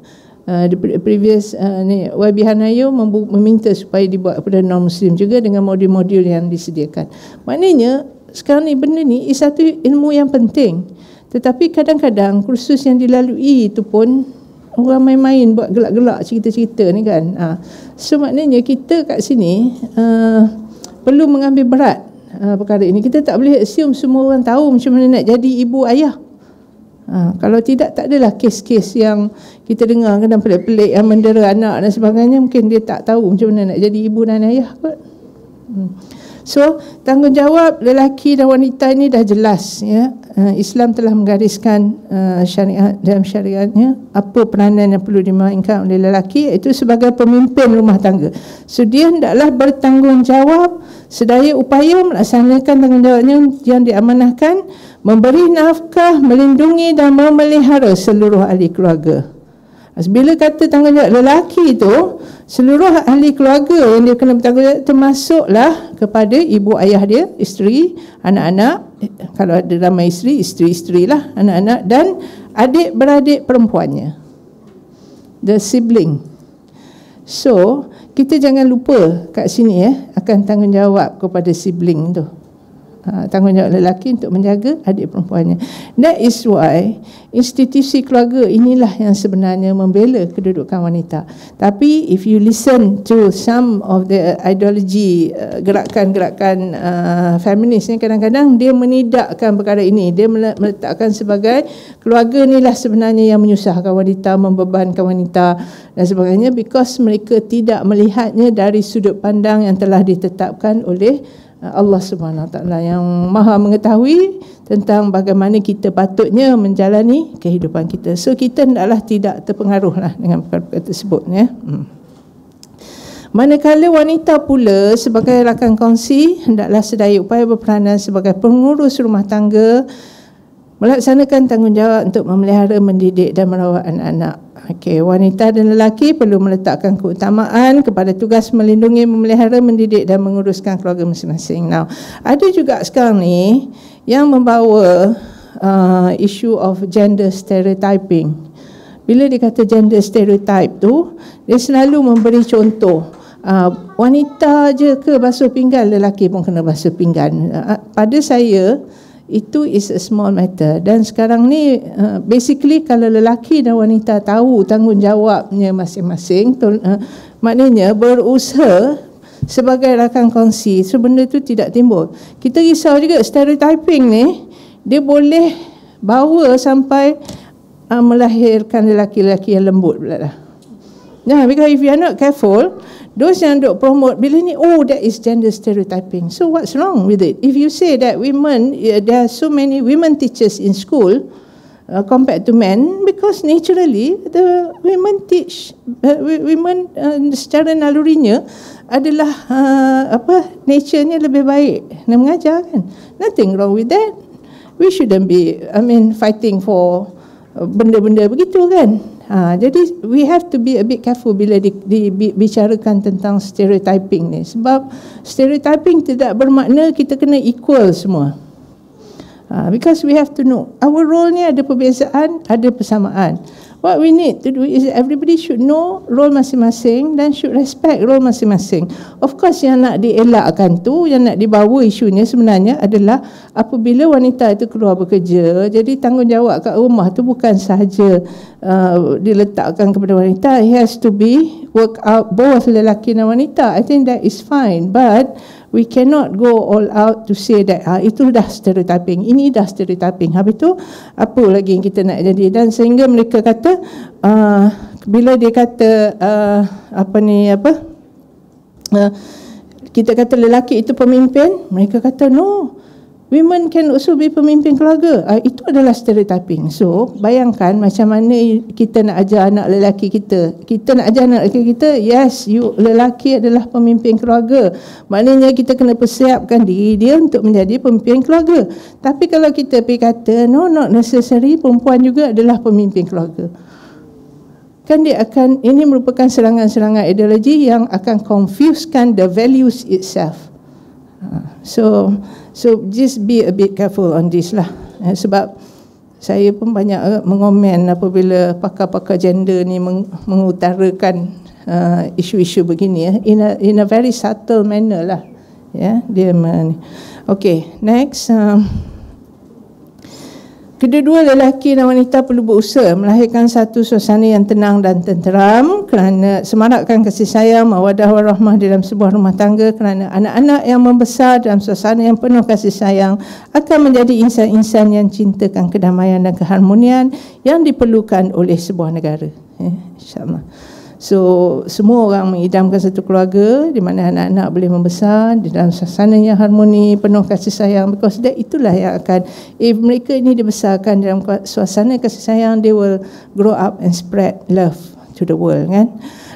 S1: the previous ni YB Hanayo meminta supaya dibuat kepada non-Muslim juga dengan modul-modul yang disediakan. Maknanya sekarang ni benda ni satu ilmu yang penting, tetapi kadang-kadang kursus yang dilalui itu pun orang main-main buat gelak-gelak cerita-cerita ni kan. So maknanya kita kat sini perlu mengambil berat perkara ini. Kita tak boleh assume semua orang tahu macam mana nak jadi ibu ayah. Kalau tidak, tak adalah kes-kes yang kita dengar kadang pelik-pelik yang mendera anak dan sebagainya. Mungkin dia tak tahu macam mana nak jadi ibu dan ayah kot. So tanggungjawab lelaki dan wanita ini dah jelas ya. Islam telah menggariskan syariat dalam syariatnya apa peranan yang perlu dimainkan oleh lelaki, iaitu sebagai pemimpin rumah tangga. So dia hendaklah bertanggungjawab sedaya upaya melaksanakan tanggungjawabnya yang diamanahkan, memberi nafkah, melindungi dan memelihara seluruh ahli keluarga. Bila kata tanggungjawab lelaki itu, seluruh ahli keluarga yang dia kena bertanggungjawab, termasuklah kepada ibu ayah dia, isteri, anak-anak, kalau ada ramai isteri, isteri-isteri lah, anak-anak dan adik-beradik perempuannya, the sibling. So kita jangan lupa kat sini akan tanggungjawab kepada sibling tu. Tanggungjawab lelaki untuk menjaga adik perempuannya. That is why institusi keluarga inilah yang sebenarnya membela kedudukan wanita. Tapi if you listen to some of the ideology gerakan-gerakan feminis ni, kadang-kadang dia menidakkan perkara ini. Dia meletakkan sebagai keluarga inilah sebenarnya yang menyusahkan wanita, membebankan wanita dan sebagainya, because mereka tidak melihatnya dari sudut pandang yang telah ditetapkan oleh Allah Subhanahu Wa Taala yang Maha mengetahui tentang bagaimana kita patutnya menjalani kehidupan kita. So kita hendaklah tidak terpengaruhlah dengan perkara tersebut ya. Manakala wanita pula sebagai rakan kongsi hendaklah sedaya upaya berperanan sebagai pengurus rumah tangga, melaksanakan tanggungjawab untuk memelihara, mendidik dan merawat anak-anak. Okey, wanita dan lelaki perlu meletakkan keutamaan kepada tugas melindungi, memelihara, mendidik dan menguruskan keluarga masing-masing. Now, ada juga sekarang ni yang membawa issue of gender stereotyping. Bila dia kata gender stereotype tu, dia selalu memberi contoh. Wanita je ke basuh pinggan, lelaki pun kena basuh pinggan. Pada saya, itu is a small matter. Dan sekarang ni basically kalau lelaki dan wanita tahu tanggungjawabnya masing-masing, maknanya berusaha sebagai rakan kongsi, so benda tu tidak timbul. Kita risau juga stereotyping ni, dia boleh bawa sampai melahirkan lelaki-lelaki yang lembut pula lah. Nah, because if you are not careful, those yang duk promote bila ni, oh that is gender stereotyping. So what's wrong with it? If you say that women, there are so many women teachers in school compared to men, because naturally the women teach, women secara nalurinya adalah nature-nya lebih baik nak mengajar kan. Nothing wrong with that. We shouldn't be fighting for benda-benda begitu kan. Jadi we have to be a bit careful bila dibicarakan tentang stereotyping ni, sebab stereotyping tidak bermakna kita kena equal semua. Because we have to know our role ni ada perbezaan, ada persamaan. What we need to do is everybody should know role masing-masing dan should respect role masing-masing. Of course yang nak dielakkan tu, yang nak dibawa isunya sebenarnya adalah apabila wanita itu keluar bekerja, jadi tanggungjawab kat rumah tu bukan sahaja diletakkan kepada wanita. It has to be work out both lelaki dan wanita. I think that is fine, but we cannot go all out to say that itu dah stereotyping, ini dah stereotyping. Habis tu apa lagi yang kita nak jadi? Dan sehingga mereka kata bila dia kata kita kata lelaki itu pemimpin, mereka kata no, women can also be pemimpin keluarga. Itu adalah stereotyping. So bayangkan macam mana kita nak ajar anak lelaki kita. Kita nak ajar anak lelaki kita, yes, lelaki adalah pemimpin keluarga. Maknanya kita kena persiapkan diri dia untuk menjadi pemimpin keluarga. Tapi kalau kita pergi kata no, not necessary, perempuan juga adalah pemimpin keluarga, kan dia akan, ini merupakan serangan-serangan ideologi yang akan confusekan the values itself. So just be a bit careful on this lah. Sebab saya pun banyak mengomen apabila pakar-pakar gender ni mengutarakan isu-isu begini ya, in a very subtle manner lah ya, dia okey, next. Kedua-dua lelaki dan wanita perlu berusaha melahirkan satu suasana yang tenang dan tenteram kerana semarakkan kasih sayang, mawaddah warahmah dalam sebuah rumah tangga, kerana anak-anak yang membesar dalam suasana yang penuh kasih sayang akan menjadi insan-insan yang cintakan kedamaian dan keharmonian yang diperlukan oleh sebuah negara. InsyaAllah. So, semua orang mengidamkan satu keluarga di mana anak-anak boleh membesar di dalam suasana yang harmoni, penuh kasih sayang, because itulah yang akan, if mereka ini dibesarkan dalam suasana kasih sayang, they will grow up and spread love to the world, kan.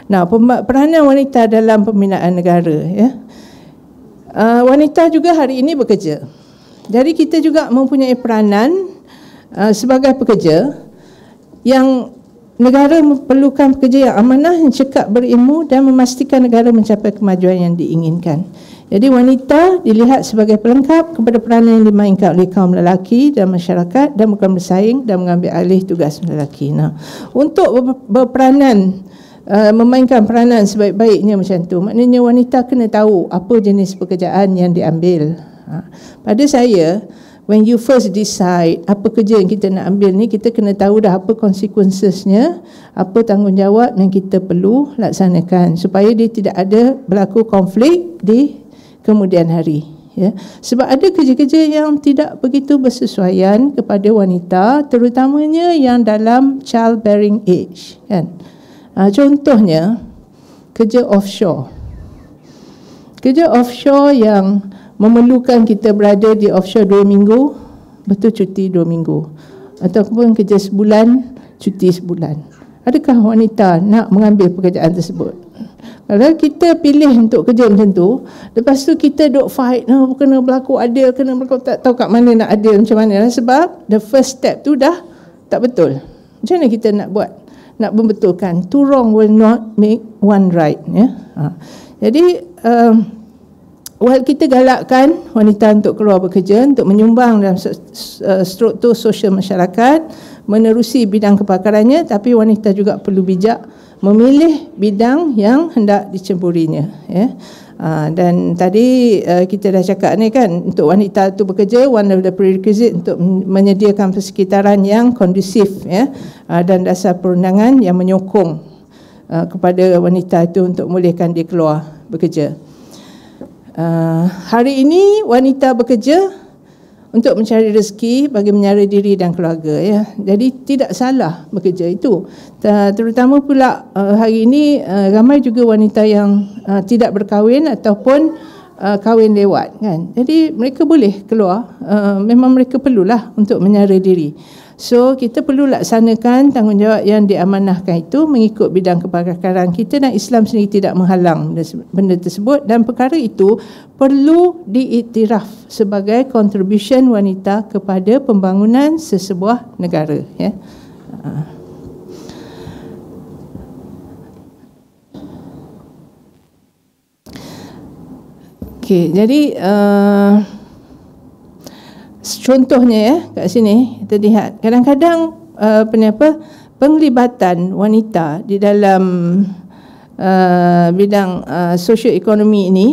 S1: Nah, peranan wanita dalam pembinaan negara ya. Wanita juga hari ini bekerja. Jadi kita juga mempunyai peranan sebagai pekerja yang negara memerlukan pekerja yang amanah, yang cekap berilmu dan memastikan negara mencapai kemajuan yang diinginkan. Jadi wanita dilihat sebagai pelengkap kepada peranan yang dimainkan oleh kaum lelaki dan masyarakat dan bukan bersaing dan mengambil alih tugas lelaki. Nah, untuk berperanan, memainkan peranan sebaik-baiknya macam tu, maknanya wanita kena tahu apa jenis pekerjaan yang diambil. Pada saya, when you first decide apa kerja yang kita nak ambil ni, kita kena tahu dah apa consequences-nya, apa tanggungjawab yang kita perlu laksanakan supaya dia tidak ada berlaku konflik di kemudian hari ya. Sebab ada kerja-kerja yang tidak begitu bersesuaian kepada wanita, terutamanya yang dalam childbearing age kan. Contohnya kerja offshore. Kerja offshore yang memerlukan kita berada di offshore 2 minggu, betul cuti 2 minggu, ataupun kerja sebulan, cuti sebulan. Adakah wanita nak mengambil pekerjaan tersebut? Kalau kita pilih untuk kerja macam tu, lepas tu kita duk fight, kena berlaku adil, kena berlaku, tak tahu kat mana nak adil macam mana, sebab the first step tu dah tak betul. Macam mana kita nak buat, nak membetulkan? Two wrong will not make one right ya. Jadi kita galakkan wanita untuk keluar bekerja, untuk menyumbang dalam struktur sosial masyarakat, menerusi bidang kepakarannya, tapi wanita juga perlu bijak memilih bidang yang hendak diceburinya ya. Dan tadi kita dah cakap ni kan, untuk wanita itu bekerja, one of the prerequisite untuk menyediakan persekitaran yang kondusif ya, dan dasar perundangan yang menyokong kepada wanita itu untuk membolehkan dia keluar bekerja. Hari ini wanita bekerja untuk mencari rezeki bagi menyara diri dan keluarga ya. Jadi tidak salah bekerja itu. Terutama pula hari ini ramai juga wanita yang tidak berkahwin ataupun kahwin lewat kan. Jadi mereka boleh keluar, memang mereka perlulah untuk menyara diri. So kita perlu laksanakan tanggungjawab yang diamanahkan itu mengikut bidang kepakaran kita, dan Islam sendiri tidak menghalang benda tersebut, dan perkara itu perlu diiktiraf sebagai contribution wanita kepada pembangunan sesebuah negara ya. Okey, jadi contohnya ya kat sini kita lihat kadang-kadang penglibatan wanita di dalam bidang sosioekonomi ini,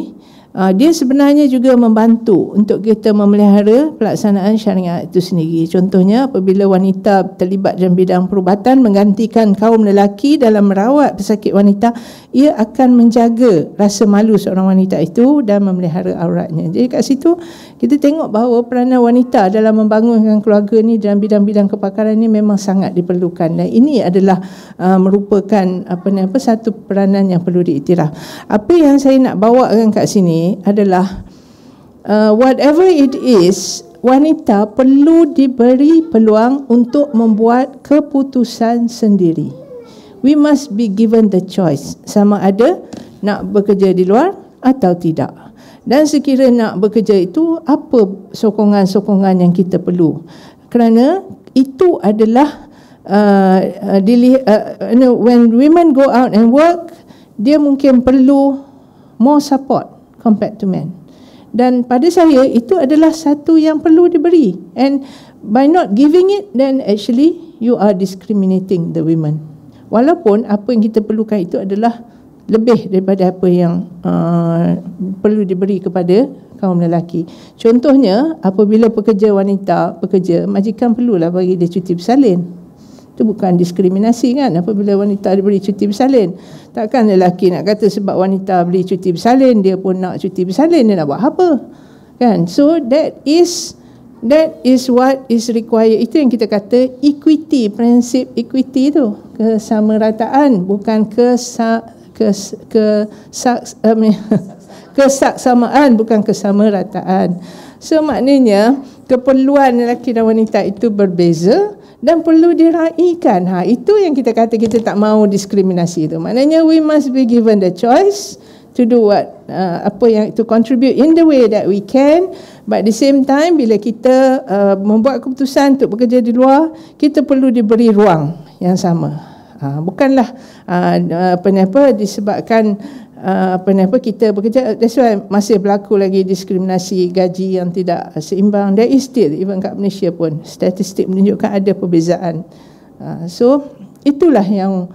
S1: dia sebenarnya juga membantu untuk kita memelihara pelaksanaan syariat itu sendiri. Contohnya apabila wanita terlibat dalam bidang perubatan menggantikan kaum lelaki dalam merawat pesakit wanita, ia akan menjaga rasa malu seorang wanita itu dan memelihara auratnya. Jadi kat situ kita tengok bahawa peranan wanita dalam membangunkan keluarga ni dalam bidang-bidang kepakaran ni memang sangat diperlukan, dan ini adalah merupakan satu peranan yang perlu diiktiraf. Apa yang saya nak bawakan kat sini adalah whatever it is, wanita perlu diberi peluang untuk membuat keputusan sendiri. We must be given the choice, sama ada nak bekerja di luar atau tidak. Dan sekiranya nak bekerja itu, apa sokongan-sokongan yang kita perlu, kerana itu adalah when women go out and work, dia mungkin perlu more support compared to men. Dan pada saya itu adalah satu yang perlu diberi. And by not giving it, then actually you are discriminating the women. Walaupun apa yang kita perlukan itu adalah lebih daripada apa yang perlu diberi kepada kaum lelaki. Contohnya, apabila pekerja wanita bekerja, majikan perlulah bagi dia cuti bersalin. Itu bukan diskriminasi kan, apabila wanita diberi cuti bersalin. Takkan lelaki nak kata sebab wanita beri cuti bersalin, dia pun nak cuti bersalin, dia nak buat apa? Kan? So that is what is required. Itu yang kita kata equity, prinsip equity tu, kesamarataan, bukan kesaksamaan, bukan kesamarataan. So maknanya keperluan lelaki dan wanita itu berbeza dan perlu diraikan. Itu yang kita kata kita tak mahu diskriminasi tu. Maknanya we must be given the choice to do what, apa yang to contribute in the way that we can, but at the same time bila kita membuat keputusan untuk bekerja di luar, kita perlu diberi ruang yang sama. Bukanlah disebabkan kita bekerja, that's why masih berlaku lagi diskriminasi gaji yang tidak seimbang. There is still, even kat Malaysia pun statistik menunjukkan ada perbezaan. So itulah yang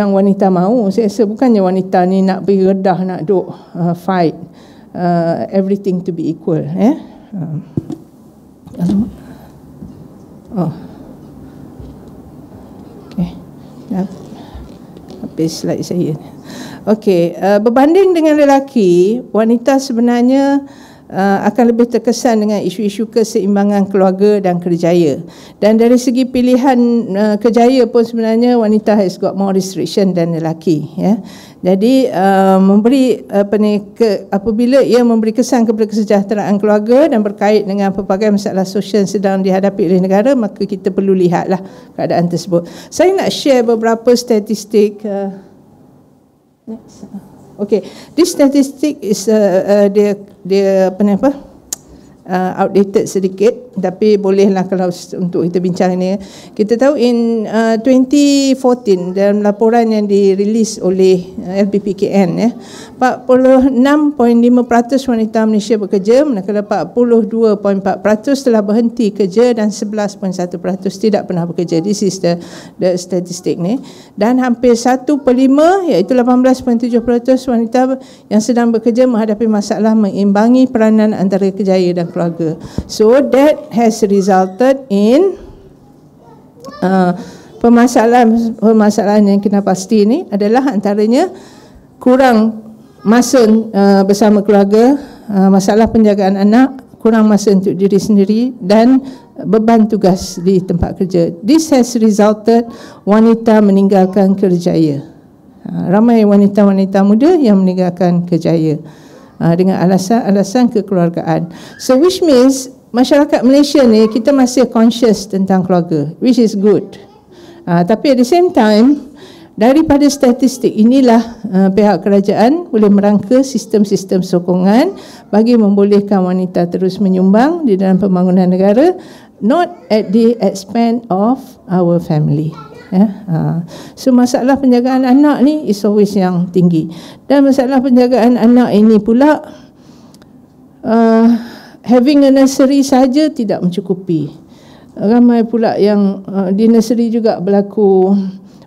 S1: wanita mahu. Saya rasa bukannya wanita ni nak pergi redah, nak duk fight everything to be equal. Okay, habis slide saya. Okey, berbanding dengan lelaki, wanita sebenarnya akan lebih terkesan dengan isu-isu keseimbangan keluarga dan kerjaya. Dan dari segi pilihan kerjaya pun sebenarnya wanita has got more restriction dan lelaki, ya. Jadi apabila ia memberi kesan kepada kesejahteraan keluarga dan berkait dengan pelbagai masalah sosial yang sedang dihadapi oleh negara, maka kita perlu lihatlah keadaan tersebut. Saya nak share beberapa statistik. Okay, this statistic is dia outdated sedikit, tapi bolehlah kalau untuk kita bincang ini. Kita tahu in 2014 dalam laporan yang dirilis oleh LPPKN, 46.5% wanita Malaysia bekerja, manakala 42.4% telah berhenti kerja dan 11.1% tidak pernah bekerja. This is the statistik ni. Dan hampir 1/5 iaitu 18.7% wanita yang sedang bekerja menghadapi masalah mengimbangi peranan antara kerjaya dan keluarga. So that has resulted in permasalahan yang kena pasti ni adalah antaranya kurang masa bersama keluarga, masalah penjagaan anak, kurang masa untuk diri sendiri dan beban tugas di tempat kerja. This has resulted wanita meninggalkan kerjaya. Ramai wanita-wanita muda yang meninggalkan kerjaya dengan alasan kekeluargaan. So which means masyarakat Malaysia ni kita masih conscious tentang keluarga, which is good. Tapi at the same time, daripada statistik inilah pihak kerajaan boleh merangka sistem-sistem sokongan bagi membolehkan wanita terus menyumbang di dalam pembangunan negara, not at the expense of our family. So masalah penjagaan anak ni is always yang tinggi. Dan masalah penjagaan anak ini pula having a nursery saja tidak mencukupi. Ramai pula yang di nursery juga berlaku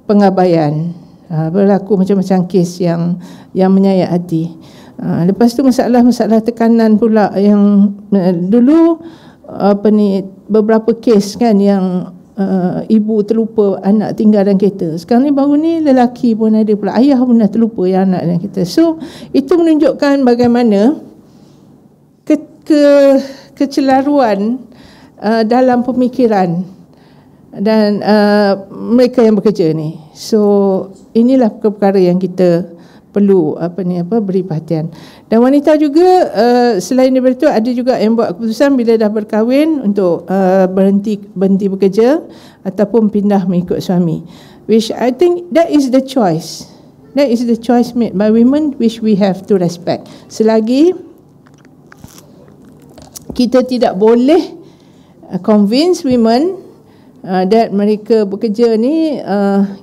S1: pengabaian, berlaku macam-macam kes yang menyayat hati. Lepas tu masalah tekanan pula yang dulu beberapa kes kan yang ibu terlupa anak tinggal dalam kereta. Sekarang ni baru ni lelaki pun ada pula, ayah pun dah terlupa yang anak dalam kereta. So itu menunjukkan bagaimana kecelaruan dalam pemikiran dan mereka yang bekerja ni. So inilah perkara yang kita perlu beri perhatian. Dan wanita juga selain daripada itu ada juga yang buat keputusan bila dah berkahwin untuk berhenti bekerja ataupun pindah mengikut suami, which I think that is the choice made by women, which we have to respect. Selagi kita tidak boleh convince women that mereka bekerja ni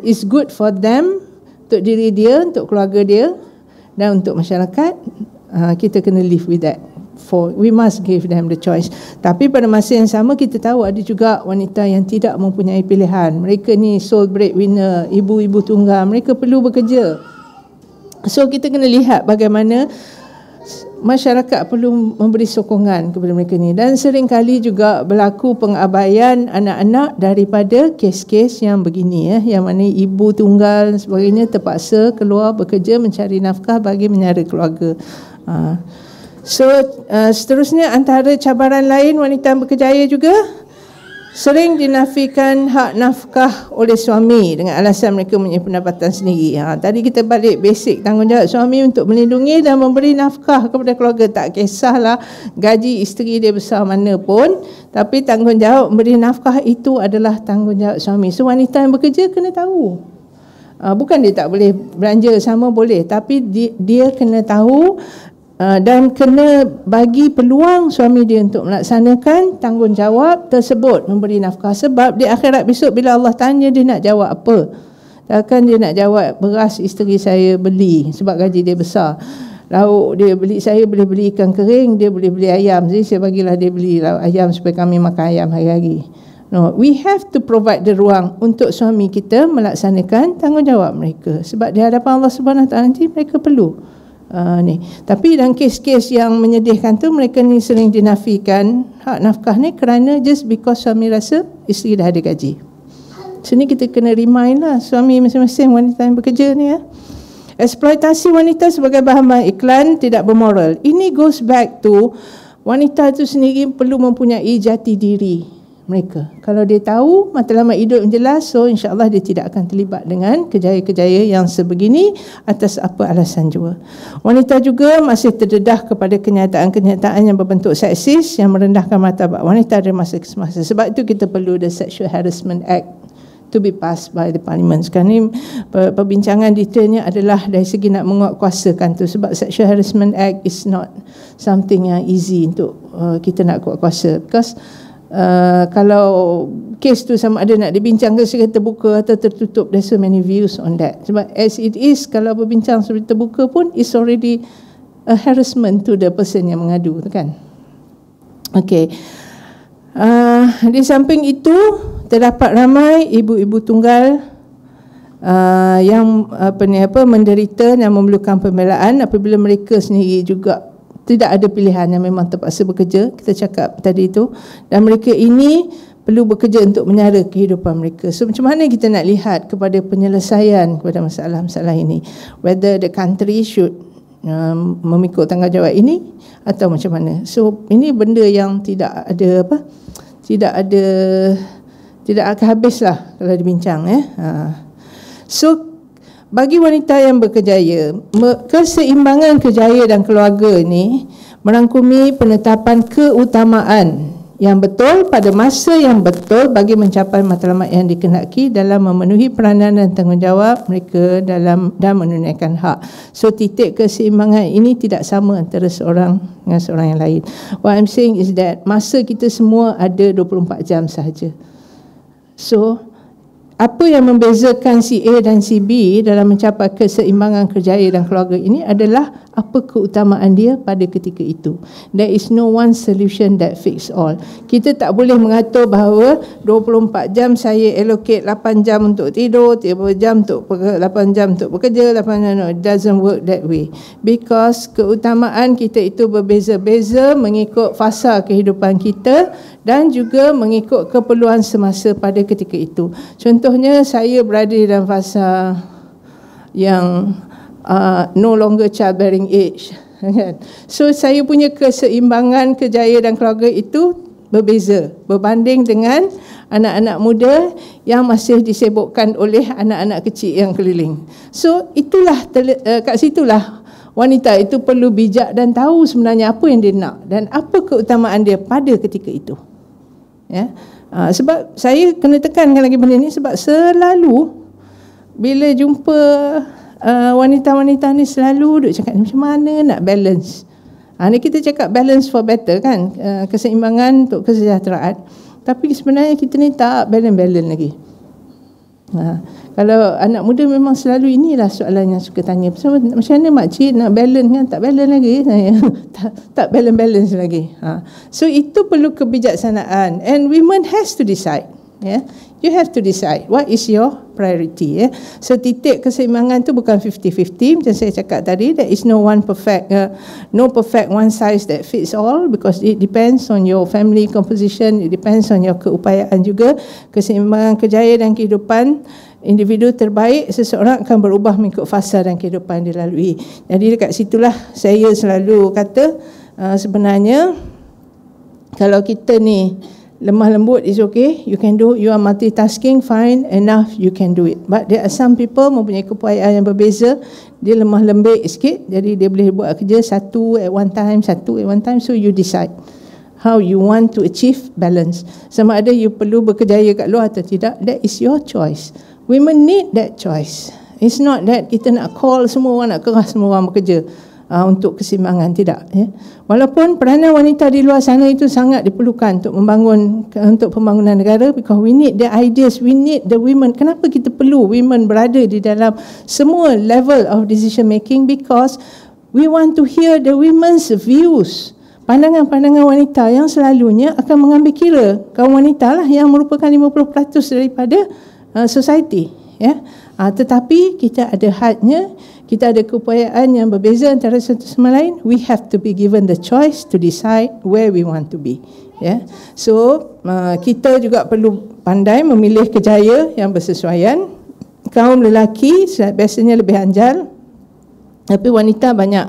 S1: is good for them, untuk diri dia, untuk keluarga dia dan untuk masyarakat, kita kena live with that. we must give them the choice. Tapi pada masa yang sama kita tahu ada juga wanita yang tidak mempunyai pilihan. Mereka ni sole breadwinner, ibu-ibu tunggal, mereka perlu bekerja. So kita kena lihat bagaimana masyarakat perlu memberi sokongan kepada mereka ni. Dan seringkali juga berlaku pengabaian anak-anak daripada kes-kes yang begini, yang mana ibu tunggal dan sebagainya terpaksa keluar bekerja mencari nafkah bagi menyara keluarga. Seterusnya, antara cabaran lain wanita yang berkejaya juga sering dinafikan hak nafkah oleh suami dengan alasan mereka mempunyai pendapatan sendiri. Tadi kita balik basic tanggungjawab suami untuk melindungi dan memberi nafkah kepada keluarga. Tak kisahlah gaji isteri dia besar mana pun, tapi tanggungjawab memberi nafkah itu adalah tanggungjawab suami. So wanita yang bekerja kena tahu. Bukan dia tak boleh belanja sama, boleh, tapi dia kena tahu dan kena bagi peluang suami dia untuk melaksanakan tanggungjawab tersebut, memberi nafkah. Sebab di akhirat besok bila Allah tanya, dia nak jawab apa? Takkan dia nak jawab beras isteri saya beli sebab gaji dia besar, lauk dia beli, saya boleh beli ikan kering, dia boleh beli ayam, jadi saya bagilah dia beli lauk ayam supaya kami makan ayam hari-hari. No, we have to provide the ruang untuk suami kita melaksanakan tanggungjawab mereka, sebab di hadapan Allah Subhanahu Wa Taala nanti mereka perlu ni. Tapi dalam kes-kes yang menyedihkan tu, mereka ni sering dinafikan hak nafkah ni kerana just because suami rasa isteri dah ada gaji. Sini kita kena remind lah suami masing-masing wanita yang bekerja ni, eksploitasi wanita sebagai bahan iklan tidak bermoral. Ini goes back to wanita itu sendiri perlu mempunyai jati diri mereka. Kalau dia tahu matlamat hidup yang jelas, so insya-Allah dia tidak akan terlibat dengan kejaya-kejaya yang sebegini atas apa alasan jua. Wanita juga masih terdedah kepada kenyataan-kenyataan yang berbentuk seksis yang merendahkan martabat wanita dari masa ke semasa. Sebab itu kita perlu the Sexual Harassment Act to be passed by the parliament. Sekarang ni perbincangan detailnya adalah dari segi nak menguatkuasakan tu, sebab Sexual Harassment Act is not something yang easy untuk kita nak kuat-kuasa, because kalau kes tu sama ada nak dibincangkan secara terbuka atau tertutup, there's so many views on that. Sebab as it is, kalau berbincang secara terbuka pun, it's already a harassment to the person yang mengadu tu kan. Okay. Di samping itu, terdapat ramai ibu-ibu tunggal yang menderita dan memerlukan pembelaan apabila mereka sendiri juga tidak ada pilihan, yang memang terpaksa bekerja, kita cakap tadi itu, dan mereka ini perlu bekerja untuk menyara kehidupan mereka. So macam mana kita nak lihat kepada penyelesaian kepada masalah-masalah ini, whether the country should memikul tanggungjawab ini atau macam mana. So ini benda yang tidak akan habislah kalau dibincang. So bagi wanita yang berkejaya, keseimbangan kejaya dan keluarga ini merangkumi penetapan keutamaan yang betul pada masa yang betul bagi mencapai matlamat yang dikehendaki dalam memenuhi peranan dan tanggungjawab mereka dan menunaikan hak. So titik keseimbangan ini tidak sama antara seorang dengan seorang yang lain. What I'm saying is that masa kita semua ada 24 jam sahaja. So apa yang membezakan si A dan si B dalam mencapai keseimbangan kerjaya dan keluarga ini adalah apa keutamaan dia pada ketika itu. There is no one solution that fix all. Kita tak boleh mengatur bahawa 24 jam saya allocate 8 jam untuk tidur, 8 jam untuk bekerja, 8 jam. No, it doesn't work that way. Because keutamaan kita itu berbeza-beza mengikut fasa kehidupan kita dan juga mengikut keperluan semasa pada ketika itu. Contohnya, saya berada dalam fasa yang no longer childbearing age. So saya punya keseimbangan kejaya dan keluarga itu berbeza berbanding dengan anak-anak muda yang masih disibukkan oleh anak-anak kecil yang keliling. So itulah kat situlah wanita itu perlu bijak dan tahu sebenarnya apa yang dia nak dan apa keutamaan dia pada ketika itu. Ya. Sebab saya kena tekankan lagi benda ni, sebab selalu bila jumpa wanita-wanita ni selalu duk cakap macam mana nak balance. Ni kita cakap balance for better kan, keseimbangan untuk kesejahteraan. Tapi sebenarnya kita ni tak balance lagi. Kalau anak muda memang selalu inilah soalan yang suka tanya, macam mana makcik nak balance kan, tak balance lagi tak balance lagi. So itu perlu kebijaksanaan, and women has to decide. You have to decide what is your priority. So titik keseimbangan tu bukan 50-50 macam saya cakap tadi. There is no perfect one size that fits all, because it depends on your family composition, it depends on your keupayaan juga. Keseimbangan kejayaan dan kehidupan individu terbaik seseorang akan berubah mengikut fasa dan kehidupan yang dilalui. Jadi dekat situlah saya selalu kata sebenarnya kalau kita ni lemah lembut is okay, you can do, you are multitasking, fine, enough, you can do it. But there are some people mempunyai keupayaan yang berbeza, dia lemah lembik sikit, jadi dia boleh buat kerja satu at one time, so you decide how you want to achieve balance. Sama ada you perlu berkejaya kat luar atau tidak, that is your choice. Women need that choice. It's not that kita nak call semua orang, nak keras semua orang bekerja untuk keseimbangan, tidak. Walaupun peranan wanita di luar sana itu sangat diperlukan untuk pembangunan negara, because we need the ideas, we need the women. Kenapa kita perlu women berada di dalam semua level of decision making? Because we want to hear the women's views, pandangan-pandangan wanita yang selalunya akan mengambil kira kaum wanita lah yang merupakan 50% daripada society. Tetapi kita ada hadnya, kita ada keupayaan yang berbeza antara satu sama lain. We have to be given the choice to decide where we want to be. So kita juga perlu pandai memilih kejaya yang bersesuaian. Kaum lelaki biasanya lebih anjal, tapi wanita banyak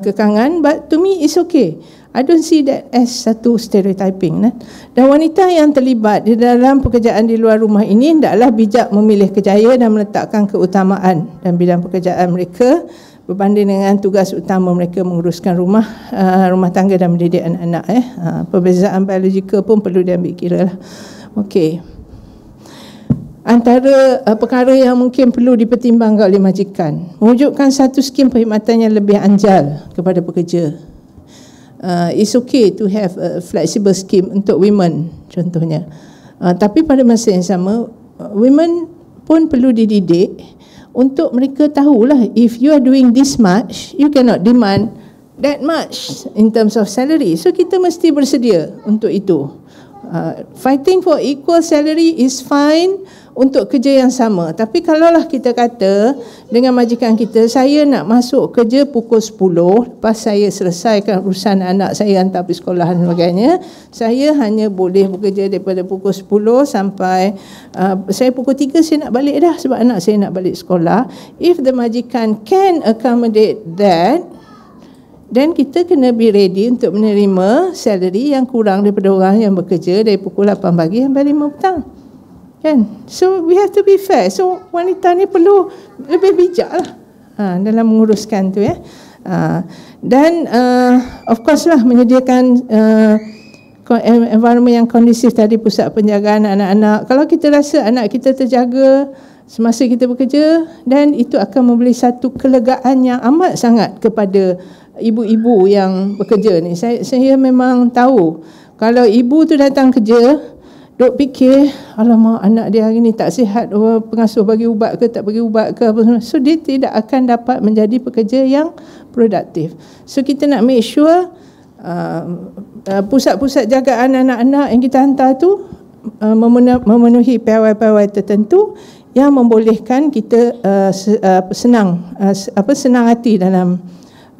S1: kekangan. But to me it's okay. I don't see that as satu stereotyping. Dan wanita yang terlibat di dalam pekerjaan di luar rumah ini hendaklah bijak memilih kejaya dan meletakkan keutamaan dalam bidang pekerjaan mereka berbanding dengan tugas utama mereka menguruskan rumah tangga dan mendidik anak-anak. Perbezaan biologikal pun perlu diambil kira lah. Okey. Antara perkara yang mungkin perlu dipertimbangkan oleh majikan, mewujudkan satu skim perkhidmatan yang lebih anjal kepada pekerja. It's okay to have a flexible scheme untuk women contohnya. Tapi pada masa yang sama, women pun perlu dididik untuk mereka tahulah, if you are doing this much, you cannot demand that much in terms of salary. So kita mesti bersedia untuk itu. Fighting for equal salary is fine untuk kerja yang sama. Tapi kalaulah kita kata dengan majikan kita, saya nak masuk kerja pukul 10, lepas saya selesaikan urusan anak saya hantar pergi sekolah dan sebagainya, saya hanya boleh bekerja daripada pukul 10 sampai saya pukul 3 saya nak balik dah sebab anak saya nak balik sekolah. If the majikan can accommodate that, dan kita kena be ready untuk menerima salary yang kurang daripada orang yang bekerja dari pukul 8 pagi sampai 5 petang. Kan? So we have to be fair. So wanita ni perlu lebih bijak lah dalam menguruskan tu dan of course lah menyediakan environment yang kondusif tadi, pusat penjagaan anak-anak. Kalau kita rasa anak kita terjaga semasa kita bekerja, dan itu akan memberi satu kelegaan yang amat sangat kepada ibu-ibu yang bekerja ni. Saya memang tahu kalau ibu tu datang kerja, duk fikir, alamak anak dia hari ni tak sihat, pengasuh bagi ubat ke tak bagi ubat ke apa, so dia tidak akan dapat menjadi pekerja yang produktif. So kita nak make sure pusat-pusat jagaan anak-anak yang kita hantar tu memenuhi piawai-piawai tertentu yang membolehkan kita senang hati dalam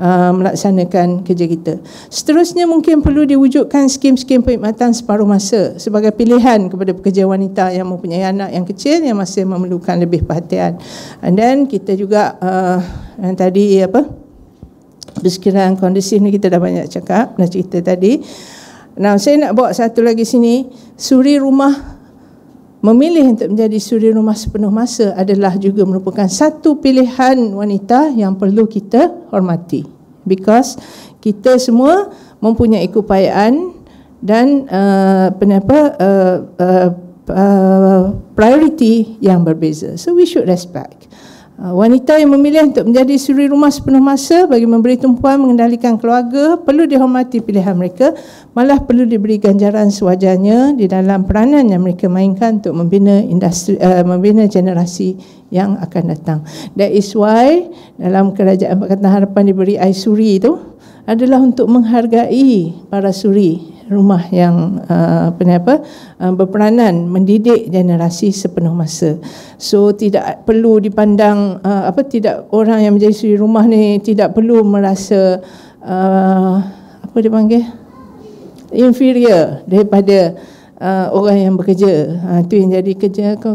S1: melaksanakan kerja kita. Seterusnya mungkin perlu diwujudkan skim-skim perkhidmatan separuh masa sebagai pilihan kepada pekerja wanita yang mempunyai anak yang kecil yang masih memerlukan lebih perhatian. And then kita juga yang tadi bersekiraan kondisi ni kita dah banyak cakap, dah cerita tadi. Nah, saya nak bawa satu lagi sini. Suri rumah, memilih untuk menjadi suri rumah sepenuh masa adalah juga merupakan satu pilihan wanita yang perlu kita hormati, because kita semua mempunyai keupayaan dan priority yang berbeza. So we should respect. Wanita yang memilih untuk menjadi suri rumah sepenuh masa bagi memberi tumpuan mengendalikan keluarga perlu dihormati pilihan mereka, malah perlu diberi ganjaran sewajarnya di dalam peranan yang mereka mainkan untuk membina membina generasi yang akan datang. That is why dalam Kerajaan Pakatan Harapan diberi Aisuri itu adalah untuk menghargai para suri rumah yang berperanan mendidik generasi sepenuh masa. So tidak perlu dipandang tidak orang yang menjadi suri rumah ni tidak perlu merasa apa dia panggil inferior daripada orang yang bekerja. Itu yang jadi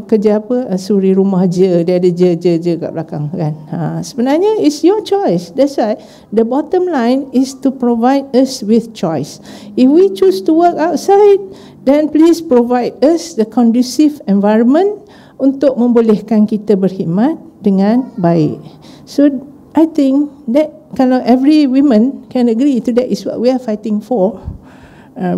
S1: kerja apa, suri rumah je, dia ada je kat belakang kan. Sebenarnya it's your choice. That's why the bottom line is to provide us with choice. If we choose to work outside, then please provide us the conducive environment untuk membolehkan kita berkhidmat dengan baik. So I think that kalau every woman can agree to that is what we are fighting for,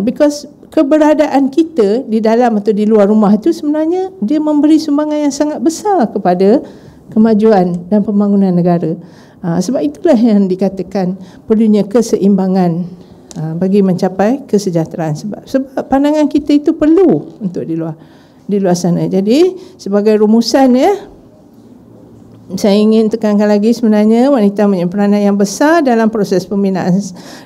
S1: because keberadaan kita di dalam atau di luar rumah itu sebenarnya dia memberi sumbangan yang sangat besar kepada kemajuan dan pembangunan negara. Sebab itulah yang dikatakan perlunya keseimbangan bagi mencapai kesejahteraan. Sebab pandangan kita itu perlu untuk di luar sana. Jadi sebagai rumusan saya ingin tekankan lagi, sebenarnya wanita mempunyai peranan yang besar dalam proses pembinaan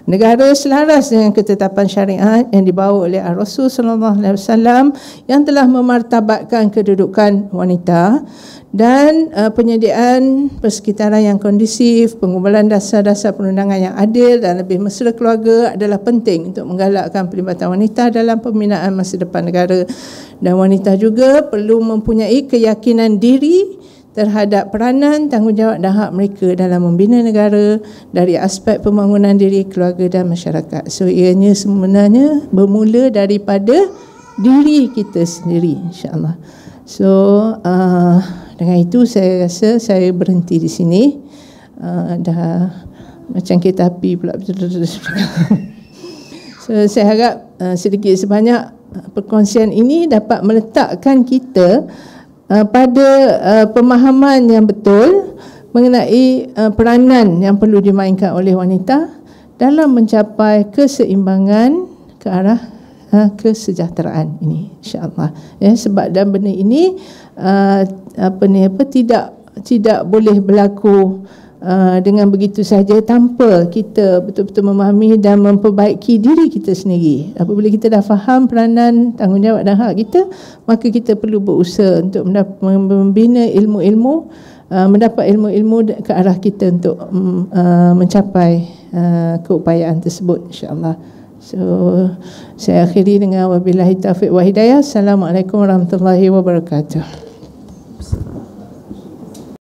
S1: negara selaras dengan ketetapan syariat yang dibawa oleh Rasul sallallahu alaihi wasallam yang telah memartabatkan kedudukan wanita, dan penyediaan persekitaran yang kondusif, pengumpulan dasar-dasar perundangan yang adil dan lebih mesra keluarga adalah penting untuk menggalakkan pelibatan wanita dalam pembinaan masa depan negara. Dan wanita juga perlu mempunyai keyakinan diri terhadap peranan, tanggungjawab dan hak mereka dalam membina negara dari aspek pembangunan diri, keluarga dan masyarakat. So ianya sebenarnya bermula daripada diri kita sendiri, insya-Allah. So dengan itu saya rasa saya berhenti di sini. Dah macam kereta api pula. So saya harap sedikit sebanyak perkongsian ini dapat meletakkan kita pada pemahaman yang betul mengenai peranan yang perlu dimainkan oleh wanita dalam mencapai keseimbangan ke arah kesejahteraan ini, insya-Allah. Sebab dalam benda ini tidak boleh berlaku dengan begitu saja tanpa kita betul-betul memahami dan memperbaiki diri kita sendiri. Apabila kita dah faham peranan, tanggungjawab dan hak kita, maka kita perlu berusaha untuk membina ilmu-ilmu, mendapat ilmu-ilmu ke arah kita untuk mencapai keupayaan tersebut, insya-Allah. So saya akhiri dengan wabillahi taufiq wa hidayah. Assalamualaikum warahmatullahi wabarakatuh.